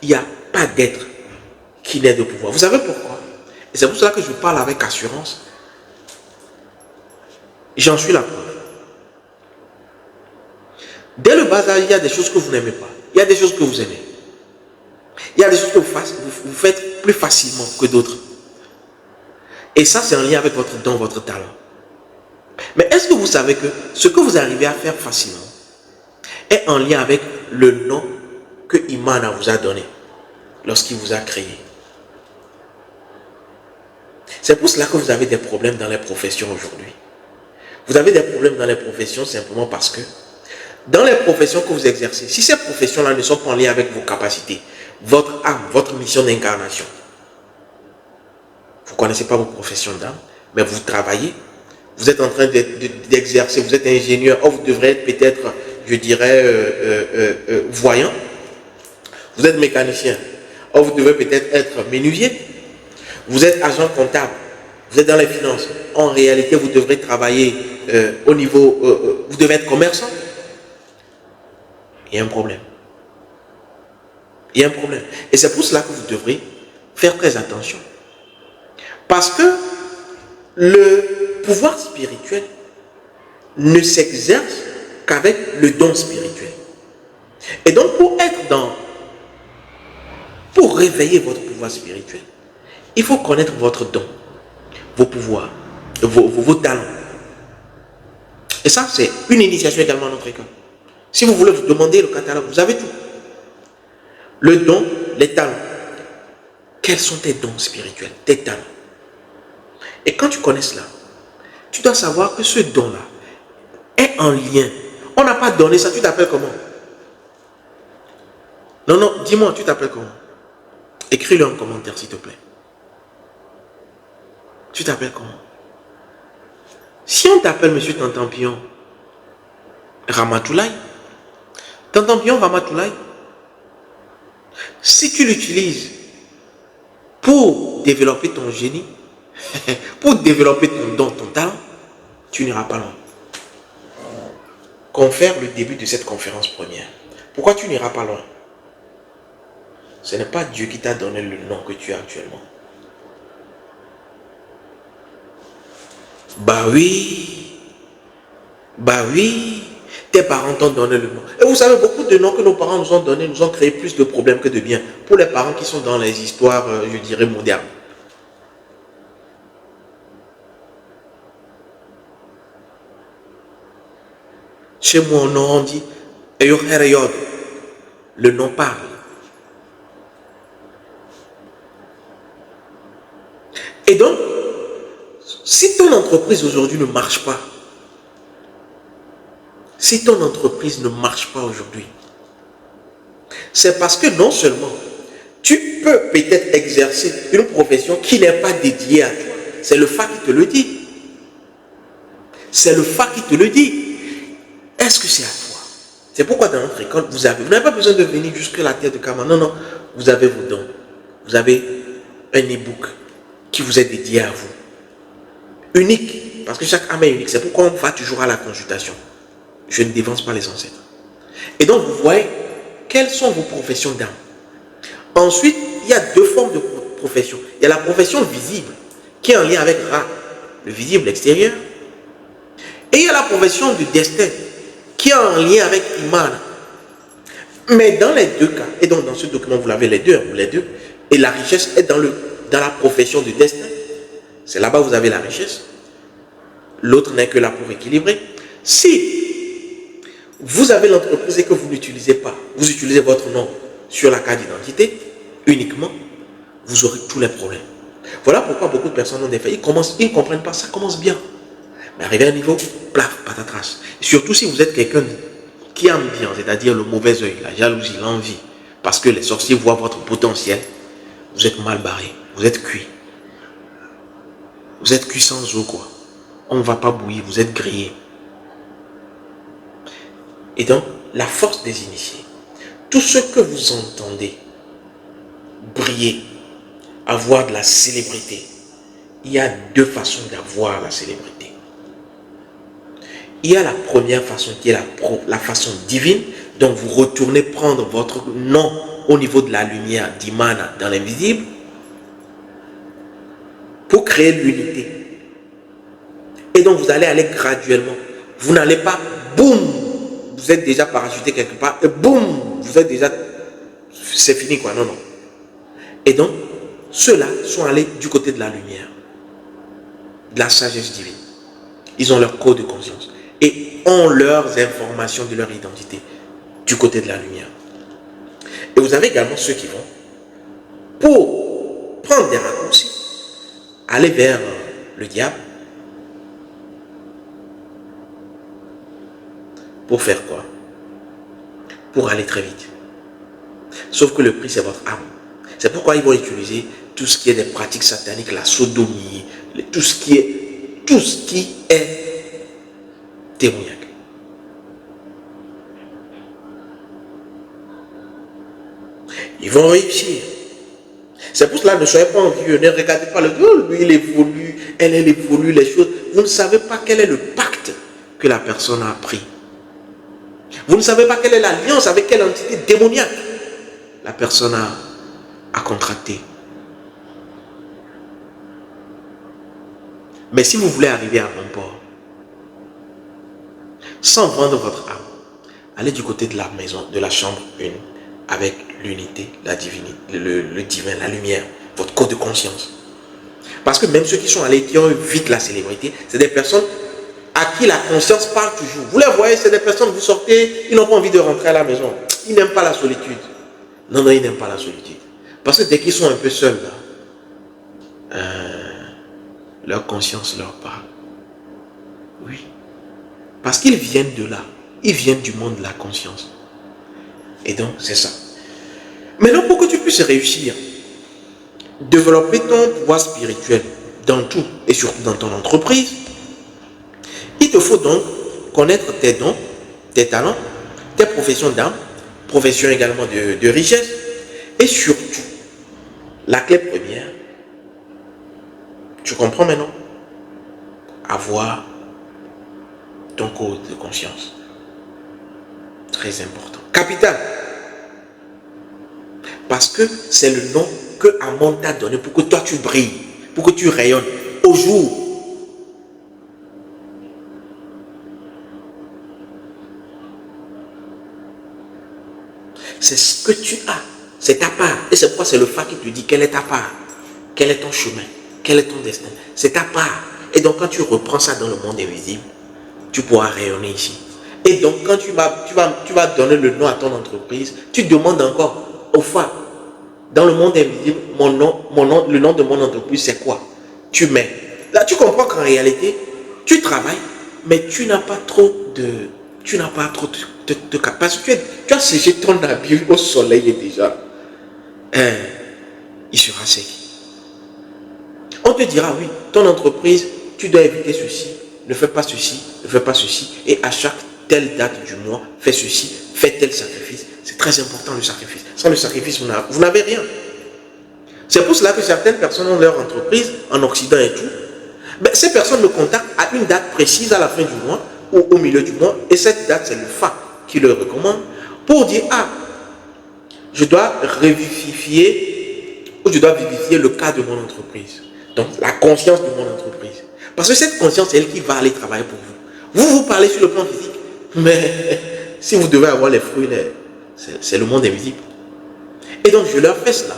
Il n'y a pas d'être qui n'ait de pouvoir. Vous savez pourquoi? Et c'est pour cela que je parle avec assurance. J'en suis la preuve. Dès le bas âge, il y a des choses que vous n'aimez pas. Il y a des choses que vous aimez. Il y a des choses que vous faites plus facilement que d'autres. Et ça, c'est en lien avec votre don, votre talent. Mais est-ce que vous savez que ce que vous arrivez à faire facilement est en lien avec le nom que Imana vous a donné lorsqu'il vous a créé? C'est pour cela que vous avez des problèmes dans les professions aujourd'hui. Vous avez des problèmes dans les professions simplement parce que dans les professions que vous exercez, si ces professions-là ne sont pas en lien avec vos capacités, votre âme, votre mission d'incarnation, vous ne connaissez pas vos professions d'âme, mais vous travaillez, vous êtes en train d'exercer, vous êtes ingénieur, or vous devrez être peut-être, je dirais, voyant, vous êtes mécanicien, Or, vous devez peut-être être menuisier. Vous êtes agent comptable. Vous êtes dans les finances. En réalité, vous devrez travailler au niveau... vous devez être commerçant. Il y a un problème. Il y a un problème. Et c'est pour cela que vous devrez faire très attention. Parce que le pouvoir spirituel ne s'exerce qu'avec le don spirituel. Et donc, pour réveiller votre pouvoir spirituel, il faut connaître votre don, vos pouvoirs, vos talents. Et ça, c'est une initiation également à notre école. Si vous voulez vous demander le catalogue, vous avez tout. Le don, les talents. Quels sont tes dons spirituels, tes talents? Et quand tu connais cela, tu dois savoir que ce don-là est en lien. On n'a pas donné ça. Tu t'appelles comment? Non, dis-moi, tu t'appelles comment? Écris-le en commentaire, s'il te plaît. Tu t'appelles comment? Si on t'appelle Monsieur Tantampion Ramatoulaye, Tantampion Ramatoulaye, si tu l'utilises pour développer ton génie, pour développer ton don, ton talent, tu n'iras pas loin. Confère le début de cette conférence première. Pourquoi tu n'iras pas loin? Ce n'est pas Dieu qui t'a donné le nom que tu as actuellement. Bah oui, tes parents t'ont donné le nom. Et vous savez, beaucoup de noms que nos parents nous ont donnés nous ont créé plus de problèmes que de bien. Pour les parents qui sont dans les histoires, je dirais, modernes. Chez moi, on dit, le nom parle. Et donc, si ton entreprise aujourd'hui ne marche pas, aujourd'hui, c'est parce que non seulement tu peux peut-être exercer une profession qui n'est pas dédiée à toi. C'est le FA qui te le dit. C'est le FA qui te le dit. Est-ce que c'est à toi? C'est pourquoi dans notre école, vous n'avez pas besoin de venir jusque la terre de Kama. Non, vous avez vos dons. Vous avez un e-book qui vous est dédié à vous. Unique, parce que chaque âme est unique. C'est pourquoi on va toujours à la consultation. Je ne dévance pas les ancêtres. Et donc, vous voyez, quelles sont vos professions d'âme? Ensuite, il y a deux formes de profession. Il y a la profession visible, qui est en lien avec Ra, le visible extérieur. Et il y a la profession du destin, qui est en lien avec Imana. Mais dans les deux cas, et donc dans ce document, vous l'avez les deux, et la richesse est dans la profession du destin. C'est là-bas où vous avez la richesse. L'autre n'est que là pour équilibrer. Si vous avez l'entreprise et que vous n'utilisez pas, vous utilisez votre nom sur la carte d'identité uniquement, vous aurez tous les problèmes. Voilà pourquoi beaucoup de personnes ont des faits. Ils ne comprennent pas, ça commence bien. Mais arrivé à un niveau, plaf, patatras. Et surtout si vous êtes quelqu'un qui aime bien, c'est-à-dire le mauvais œil, la jalousie, l'envie, parce que les sorciers voient votre potentiel, vous êtes mal barré, vous êtes cuit. Vous êtes cuit sans eau, quoi. On ne va pas bouillir, vous êtes grillé. Et donc, la force des initiés, tout ce que vous entendez briller, avoir de la célébrité, il y a deux façons d'avoir la célébrité. Il y a la première façon qui est la façon divine, donc vous retournez prendre votre nom au niveau de la lumière d'Imana dans l'invisible pour créer l'unité. Et donc vous allez aller graduellement. Vous n'allez pas, boum, vous êtes déjà parachuté quelque part, et boum, vous êtes déjà, c'est fini quoi, non. Et donc, ceux-là sont allés du côté de la lumière, de la sagesse divine. Ils ont leur code de conscience et ont leurs informations de leur identité du côté de la lumière. Et vous avez également ceux qui vont, pour prendre des raccourcis, aller vers le diable. Pour faire quoi? Pour aller très vite. Sauf que le prix, c'est votre âme. C'est pourquoi ils vont utiliser tout ce qui est des pratiques sataniques, la sodomie, tout ce qui est démoniaque. Ils vont réussir C'est pour cela, ne soyez pas envieux, ne regardez pas le oh, lui, il évolue, elle évolue, les choses. Vous ne savez pas quel est le pacte que la personne a pris. Vous ne savez pas quelle est l'alliance avec quelle entité démoniaque la personne a contracté. Mais si vous voulez arriver à bon port, sans vendre votre âme, allez du côté de la maison, de la chambre 1, avec l'unité, la divinité, le divin, la lumière, votre code de conscience. Parce que même ceux qui sont allés, qui ont eu vite la célébrité, c'est des personnes à qui la conscience parle toujours. Vous les voyez, c'est des personnes, vous sortez, ils n'ont pas envie de rentrer à la maison. Ils n'aiment pas la solitude. Non, ils n'aiment pas la solitude. Parce que dès qu'ils sont un peu seuls, là, leur conscience leur parle. Oui. Parce qu'ils viennent de là. Ils viennent du monde de la conscience. Et donc, c'est ça. Maintenant, pour que tu puisses réussir, développer ton pouvoir spirituel dans tout et surtout dans ton entreprise, il te faut donc connaître tes dons, tes talents, tes professions d'âme, professions également de richesse et surtout, la clé première, tu comprends maintenant? Avoir ton code de conscience. Très important. Capital. Parce que c'est le nom que Amon t'a donné pour que toi tu brilles, pour que tu rayonnes au jour. C'est ce que tu as. C'est ta part. Et c'est pourquoi c'est le Fa qui te dit quelle est ta part. Quel est ton chemin. Quel est ton destin. C'est ta part. Et donc quand tu reprends ça dans le monde invisible, tu pourras rayonner ici. Et donc quand tu vas donner le nom à ton entreprise, tu demandes encore au Fa. Dans le monde invisible, le nom de mon entreprise, c'est quoi? Tu mets. Là, tu comprends qu'en réalité, tu travailles, mais tu n'as pas trop de... Parce que tu as séché ton habit au soleil déjà. Il sera sec. On te dira, oui, ton entreprise, tu dois éviter ceci, ne fais pas ceci, ne fais pas ceci. Et à chaque telle date du mois, fais ceci, fais tel sacrifice. C'est très important le sacrifice. Sans le sacrifice, vous n'avez rien. C'est pour cela que certaines personnes ont leur entreprise en Occident et tout. Mais ces personnes me contactent à une date précise à la fin du mois ou au milieu du mois. Et cette date, c'est le Fa qui leur recommande pour dire, ah, je dois revivifier ou je dois vivifier le cas de mon entreprise. Donc, la conscience de mon entreprise. Parce que cette conscience, c'est elle qui va aller travailler pour vous. Vous parlez sur le plan physique. Mais si vous devez avoir les fruits, c'est le monde invisible. Et donc, je leur fais cela.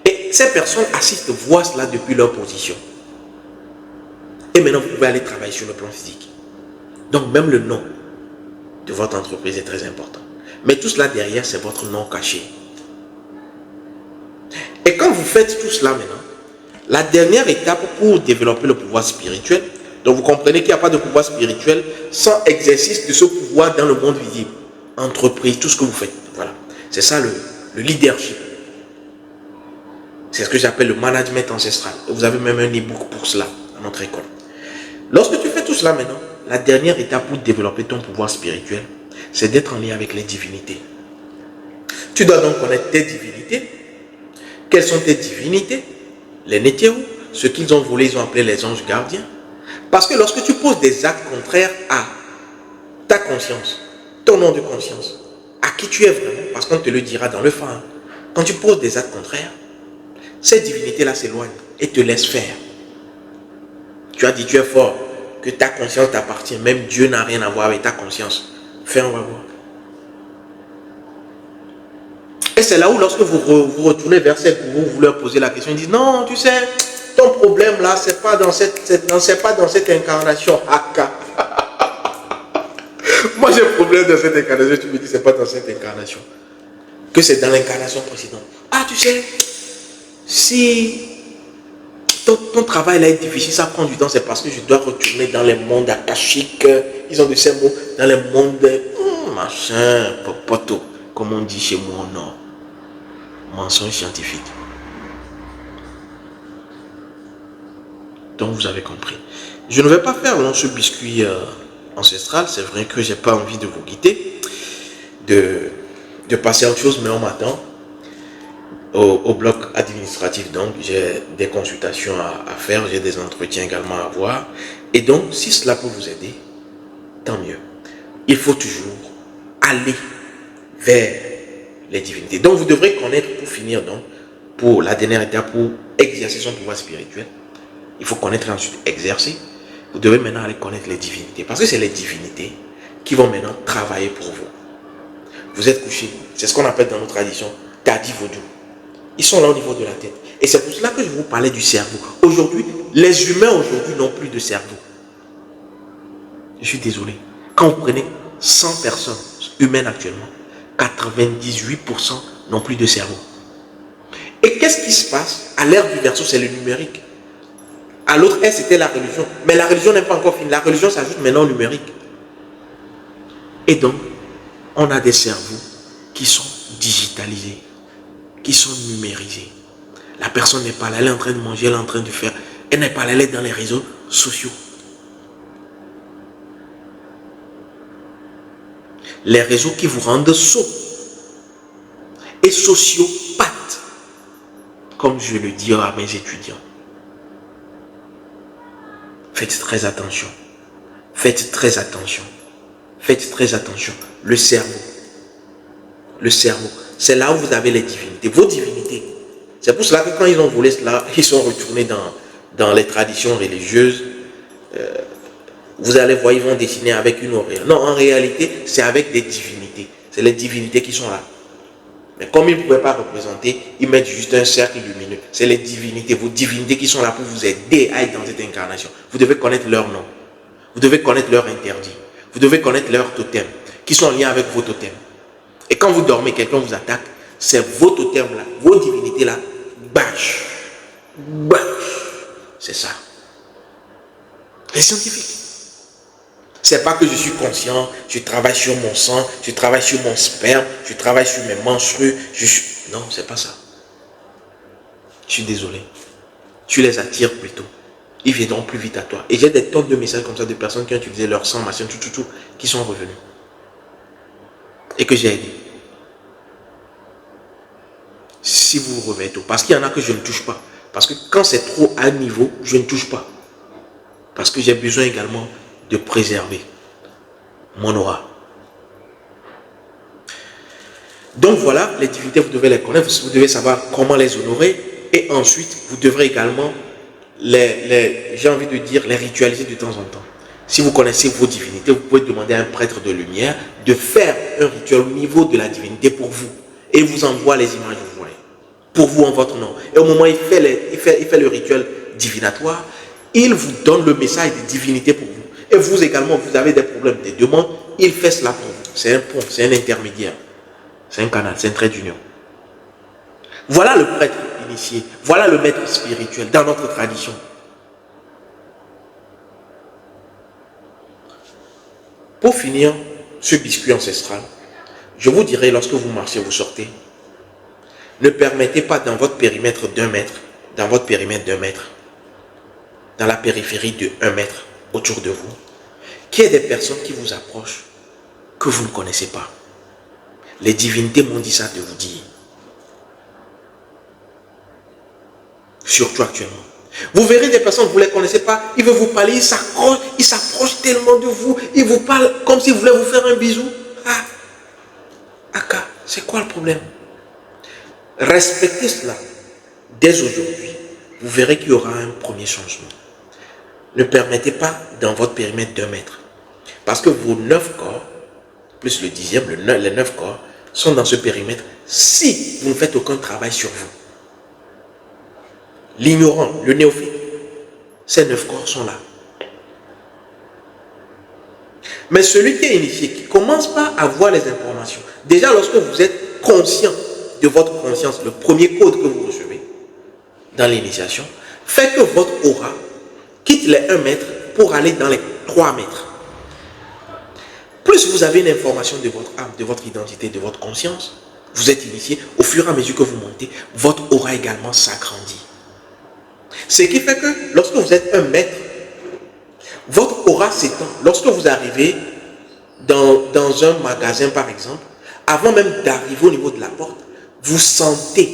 Et ces personnes assistent, voient cela depuis leur position. Et maintenant, vous pouvez aller travailler sur le plan physique. Donc, même le nom de votre entreprise est très important. Mais tout cela derrière, c'est votre nom caché. Et quand vous faites tout cela maintenant, la dernière étape pour développer le pouvoir spirituel, donc vous comprenez qu'il n'y a pas de pouvoir spirituel sans exercice de ce pouvoir dans le monde visible. Entreprise, tout ce que vous faites. Voilà. C'est ça le leadership. C'est ce que j'appelle le management ancestral. Vous avez même un e-book pour cela dans notre école. Lorsque tu fais tout cela maintenant, la dernière étape pour développer ton pouvoir spirituel, c'est d'être en lien avec les divinités. Tu dois donc connaître tes divinités. Quelles sont tes divinités? Les Néthéous, ceux qu'ils ont volés, ils ont appelé les anges gardiens. Parce que lorsque tu poses des actes contraires à ta conscience, ton nom de conscience, à qui tu es vraiment, parce qu'on te le dira dans le phare, quand tu poses des actes contraires, ces divinités-là s'éloignent et te laissent faire. Tu as dit tu es fort, que ta conscience t'appartient, même Dieu n'a rien à voir avec ta conscience. Fais, on va voir. Et c'est là où lorsque vous retournez vers ces gourous, vous leur posez la question, ils disent non, tu sais, ton problème là, c'est pas dans cette incarnation. Moi j'ai un problème dans cette incarnation, tu me dis c'est pas dans cette incarnation. Que c'est dans l'incarnation précédente. Ah tu sais, si ton travail là est difficile, ça prend du temps, c'est parce que je dois retourner dans les mondes akashiques. Ils ont de ces mots, dans les mondes machin, popoto, comme on dit chez moi au nord. Mensonge scientifique. Donc vous avez compris. Je ne vais pas faire ce biscuit ancestral. C'est vrai que j'ai pas envie de vous quitter, de passer à autre chose, mais on m'attend. au bloc administratif. Donc, j'ai des consultations à faire, j'ai des entretiens également à avoir. Et donc, si cela peut vous aider, tant mieux. Il faut toujours aller vers les divinités. Donc, vous devrez connaître, pour finir, donc, pour la dernière étape, pour exercer son pouvoir spirituel, il faut connaître et ensuite exercer. Vous devez maintenant aller connaître les divinités. Parce que c'est les divinités qui vont maintenant travailler pour vous. Vous êtes couché. C'est ce qu'on appelle dans nos traditions Tadi Vodou. Ils sont là au niveau de la tête. Et c'est pour cela que je vous parlais du cerveau. Aujourd'hui, les humains aujourd'hui n'ont plus de cerveau. Je suis désolé. Quand vous prenez 100 personnes humaines actuellement, 98% n'ont plus de cerveau. Et qu'est-ce qui se passe? À l'ère du Verseau, c'est le numérique. À l'autre ère, c'était la religion. Mais la religion n'est pas encore finie. La religion s'ajoute maintenant au numérique. Et donc, on a des cerveaux qui sont digitalisés, qui sont numérisés. La personne n'est pas là, elle est en train de manger, elle est en train de faire. Elle n'est pas là, elle est dans les réseaux sociaux. Les réseaux qui vous rendent sots et sociopathes, comme je le dis à mes étudiants. Faites très attention. Faites très attention. Faites très attention. Le cerveau. Le cerveau. C'est là où vous avez les divinités. Vos divinités. C'est pour cela que quand ils ont volé cela, ils sont retournés dans les traditions religieuses. Vous allez voir, ils vont dessiner avec une auréole. Non, en réalité, c'est avec des divinités. C'est les divinités qui sont là. Mais comme ils ne pouvaient pas représenter, ils mettent juste un cercle lumineux. C'est les divinités, vos divinités qui sont là pour vous aider à être dans cette incarnation. Vous devez connaître leur nom. Vous devez connaître leur interdit. Vous devez connaître leurs totems, qui sont en lien avec vos totems. Et quand vous dormez, quelqu'un vous attaque, c'est vos totems-là, vos divinités-là, bâche. Bâche. C'est ça. Les scientifiques. C'est pas que je suis conscient, je travaille sur mon sang, je travaille sur mon sperme, je travaille sur mes menstrues. Non, c'est pas ça. Je suis désolé. Tu les attires plutôt. Ils viendront plus vite à toi. Et j'ai des tonnes de messages comme ça de personnes qui ont utilisé leur sang, machin, tout, qui sont revenus. Et que j'ai aidé. Si vous vous revenez tôt. Parce qu'il y en a que je ne touche pas. Parce que quand c'est trop à niveau, je ne touche pas. Parce que j'ai besoin également de préserver mon aura. Donc voilà, les divinités, vous devez les connaître, vous devez savoir comment les honorer. Et ensuite, vous devrez également j'ai envie de dire, les ritualiser de temps en temps. Si vous connaissez vos divinités, vous pouvez demander à un prêtre de lumière de faire un rituel au niveau de la divinité pour vous. Et il vous envoie les images que vous voyez. Pour vous en votre nom. Et au moment où il fait le rituel divinatoire, il vous donne le message de divinité pour vous. Et vous également, vous avez des problèmes, des demandes, il fait cela pour vous. C'est un pont, c'est un intermédiaire. C'est un canal, c'est un trait d'union. Voilà le prêtre initié. Voilà le maître spirituel dans notre tradition. Pour finir ce biscuit ancestral, je vous dirai, lorsque vous marchez, vous sortez, ne permettez pas dans votre périmètre d'1 mètre, dans la périphérie de 1 mètre autour de vous, qu'il y ait des personnes qui vous approchent que vous ne connaissez pas. Les divinités m'ont dit ça de vous dire. Surtout actuellement. Vous verrez des personnes, vous ne les connaissez pas, ils veulent vous parler, ils s'approchent tellement de vous, ils vous parlent comme s'ils voulaient vous faire un bisou. Ah, Aka, c'est quoi le problème? Respectez cela. Dès aujourd'hui, vous verrez qu'il y aura un premier changement. Ne permettez pas dans votre périmètre d'1 mètre. Parce que vos 9 corps, plus le 10e, les 9 corps, sont dans ce périmètre si vous ne faites aucun travail sur vous. L'ignorant, le néophyte, ces 9 corps sont là. Mais celui qui est initié, qui commence pas à voir les informations, déjà lorsque vous êtes conscient de votre conscience, le premier code que vous recevez dans l'initiation, fait que votre aura quitte les 1 mètre pour aller dans les 3 mètres. Plus vous avez une information de votre âme, de votre identité, de votre conscience, vous êtes initié, au fur et à mesure que vous montez, votre aura également s'agrandit. Ce qui fait que lorsque vous êtes 1 mètre, votre aura s'étend. Lorsque vous arrivez dans un magasin par exemple, avant même d'arriver au niveau de la porte, vous sentez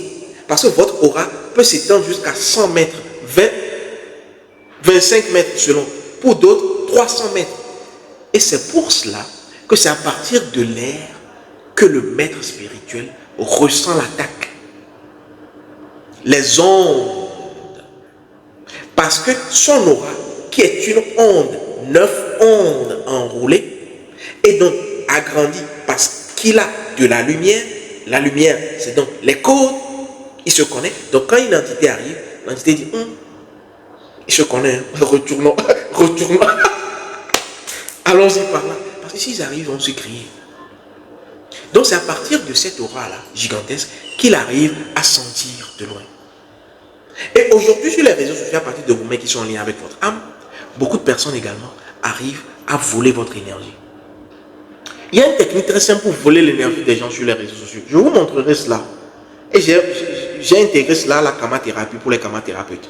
Parce que votre aura peut s'étendre jusqu'à 100 mètres, 20, 25 mètres selon. Pour d'autres, 300 mètres. Et c'est pour cela que c'est à partir de l'air que le maître spirituel ressent l'attaque. Les ondes. Parce que son aura, qui est une onde, 9 ondes enroulées, est donc agrandie parce qu'il a de la lumière. La lumière, c'est donc les codes. Il se connaît. Donc quand une entité arrive, l'entité dit, il se connaît, retournons, retournons. Allons-y par là. Parce que s'ils arrivent, ils vont se crier. Donc c'est à partir de cette aura-là, gigantesque, qu'il arrive à sentir de loin. Et aujourd'hui, sur les réseaux sociaux, à partir de vous-mêmes qui sont en lien avec votre âme, beaucoup de personnes également arrivent à voler votre énergie. Il y a une technique très simple pour voler l'énergie des gens sur les réseaux sociaux. Je vous montrerai cela. Et j'ai intégré cela à la karma-thérapie pour les karma-thérapeutes.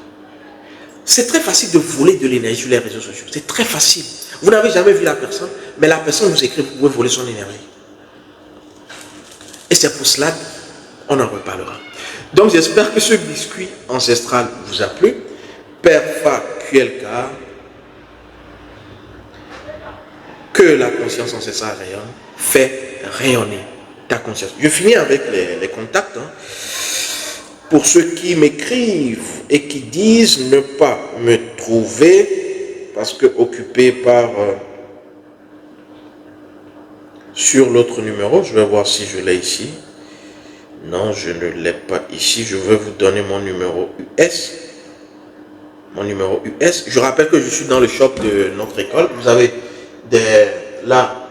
C'est très facile de voler de l'énergie sur les réseaux sociaux. C'est très facile. Vous n'avez jamais vu la personne, mais la personne vous écrit, vous pouvez voler son énergie. Et c'est pour cela qu'on en reparlera. Donc j'espère que ce biscuit ancestral vous a plu. Père Fa QLK, que la conscience ancestrale rayonne, fait rayonner ta conscience. Je finis avec les contacts. Pour ceux qui m'écrivent et qui disent ne pas me trouver parce que occupé par sur l'autre numéro, je vais voir si je l'ai ici. Non, je ne l'ai pas ici. Je vais vous donner mon numéro US. Mon numéro US. Je rappelle que je suis dans le shop de notre école. Vous avez là,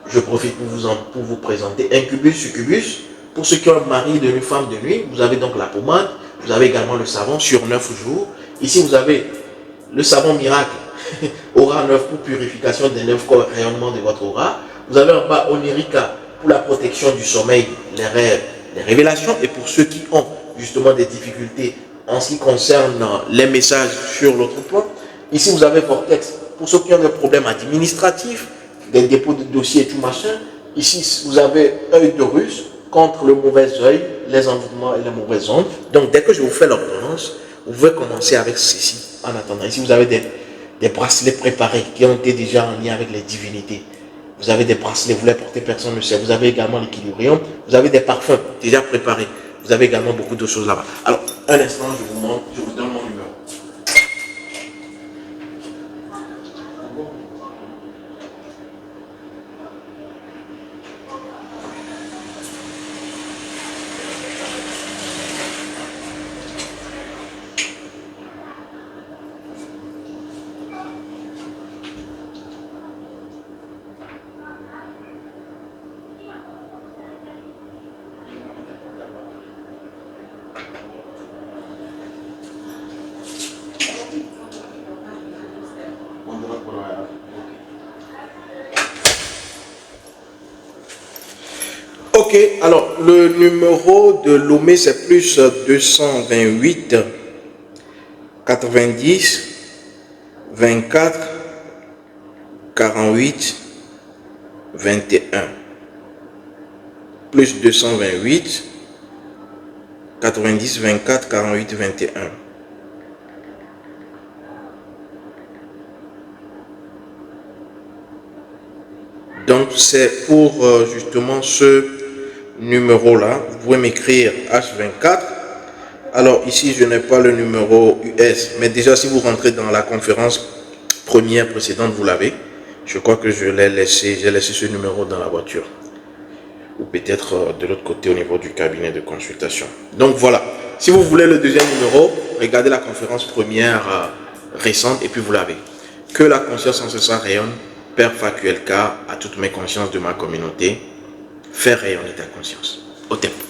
je profite pour vous présenter Incubus, Succubus. Pour ceux qui ont un mari de nuit, femme de nuit, vous avez donc la pommade. Vous avez également le savon sur 9 jours. Ici, vous avez le savon miracle, aura 9 pour purification des 9 corps, rayonnement de votre aura. Vous avez un bas onirica pour la protection du sommeil, les rêves, les révélations. Et pour ceux qui ont justement des difficultés en ce qui concerne les messages sur l'autre plan. Ici, vous avez Vortex pour ceux qui ont des problèmes administratifs, des dépôts de dossiers et tout machin. Ici, vous avez œil de russe contre le mauvais œil, les envoûtements et les mauvaises ondes. Donc, dès que je vous fais l'ordonnance, vous pouvez commencer avec ceci. En attendant, ici, vous avez des bracelets préparés qui ont été déjà en lien avec les divinités. Vous avez des bracelets, vous les portez, personne ne sait. Vous avez également l'équilibrium. Vous avez des parfums déjà préparés. Vous avez également beaucoup de choses là-bas. Alors, un instant, je vous montre, je vous donne mon numéro. Ok, alors le numéro de Lomé c'est plus 228 90 24 48 21 plus 228 90 24 48 21. Donc c'est pour justement ce numéro là, vous pouvez m'écrire H24. Alors ici je n'ai pas le numéro US, mais déjà si vous rentrez dans la conférence première précédente, vous l'avez. Je crois que je l'ai laissé, j'ai laissé ce numéro dans la voiture. Ou peut-être de l'autre côté au niveau du cabinet de consultation. Donc voilà, si vous voulez le deuxième numéro, regardez la conférence première récente et puis vous l'avez. Que la conscience ancestrale rayonne, Père Fa QLK, à toutes mes consciences de ma communauté. Faire rayonner ta conscience. Au temple.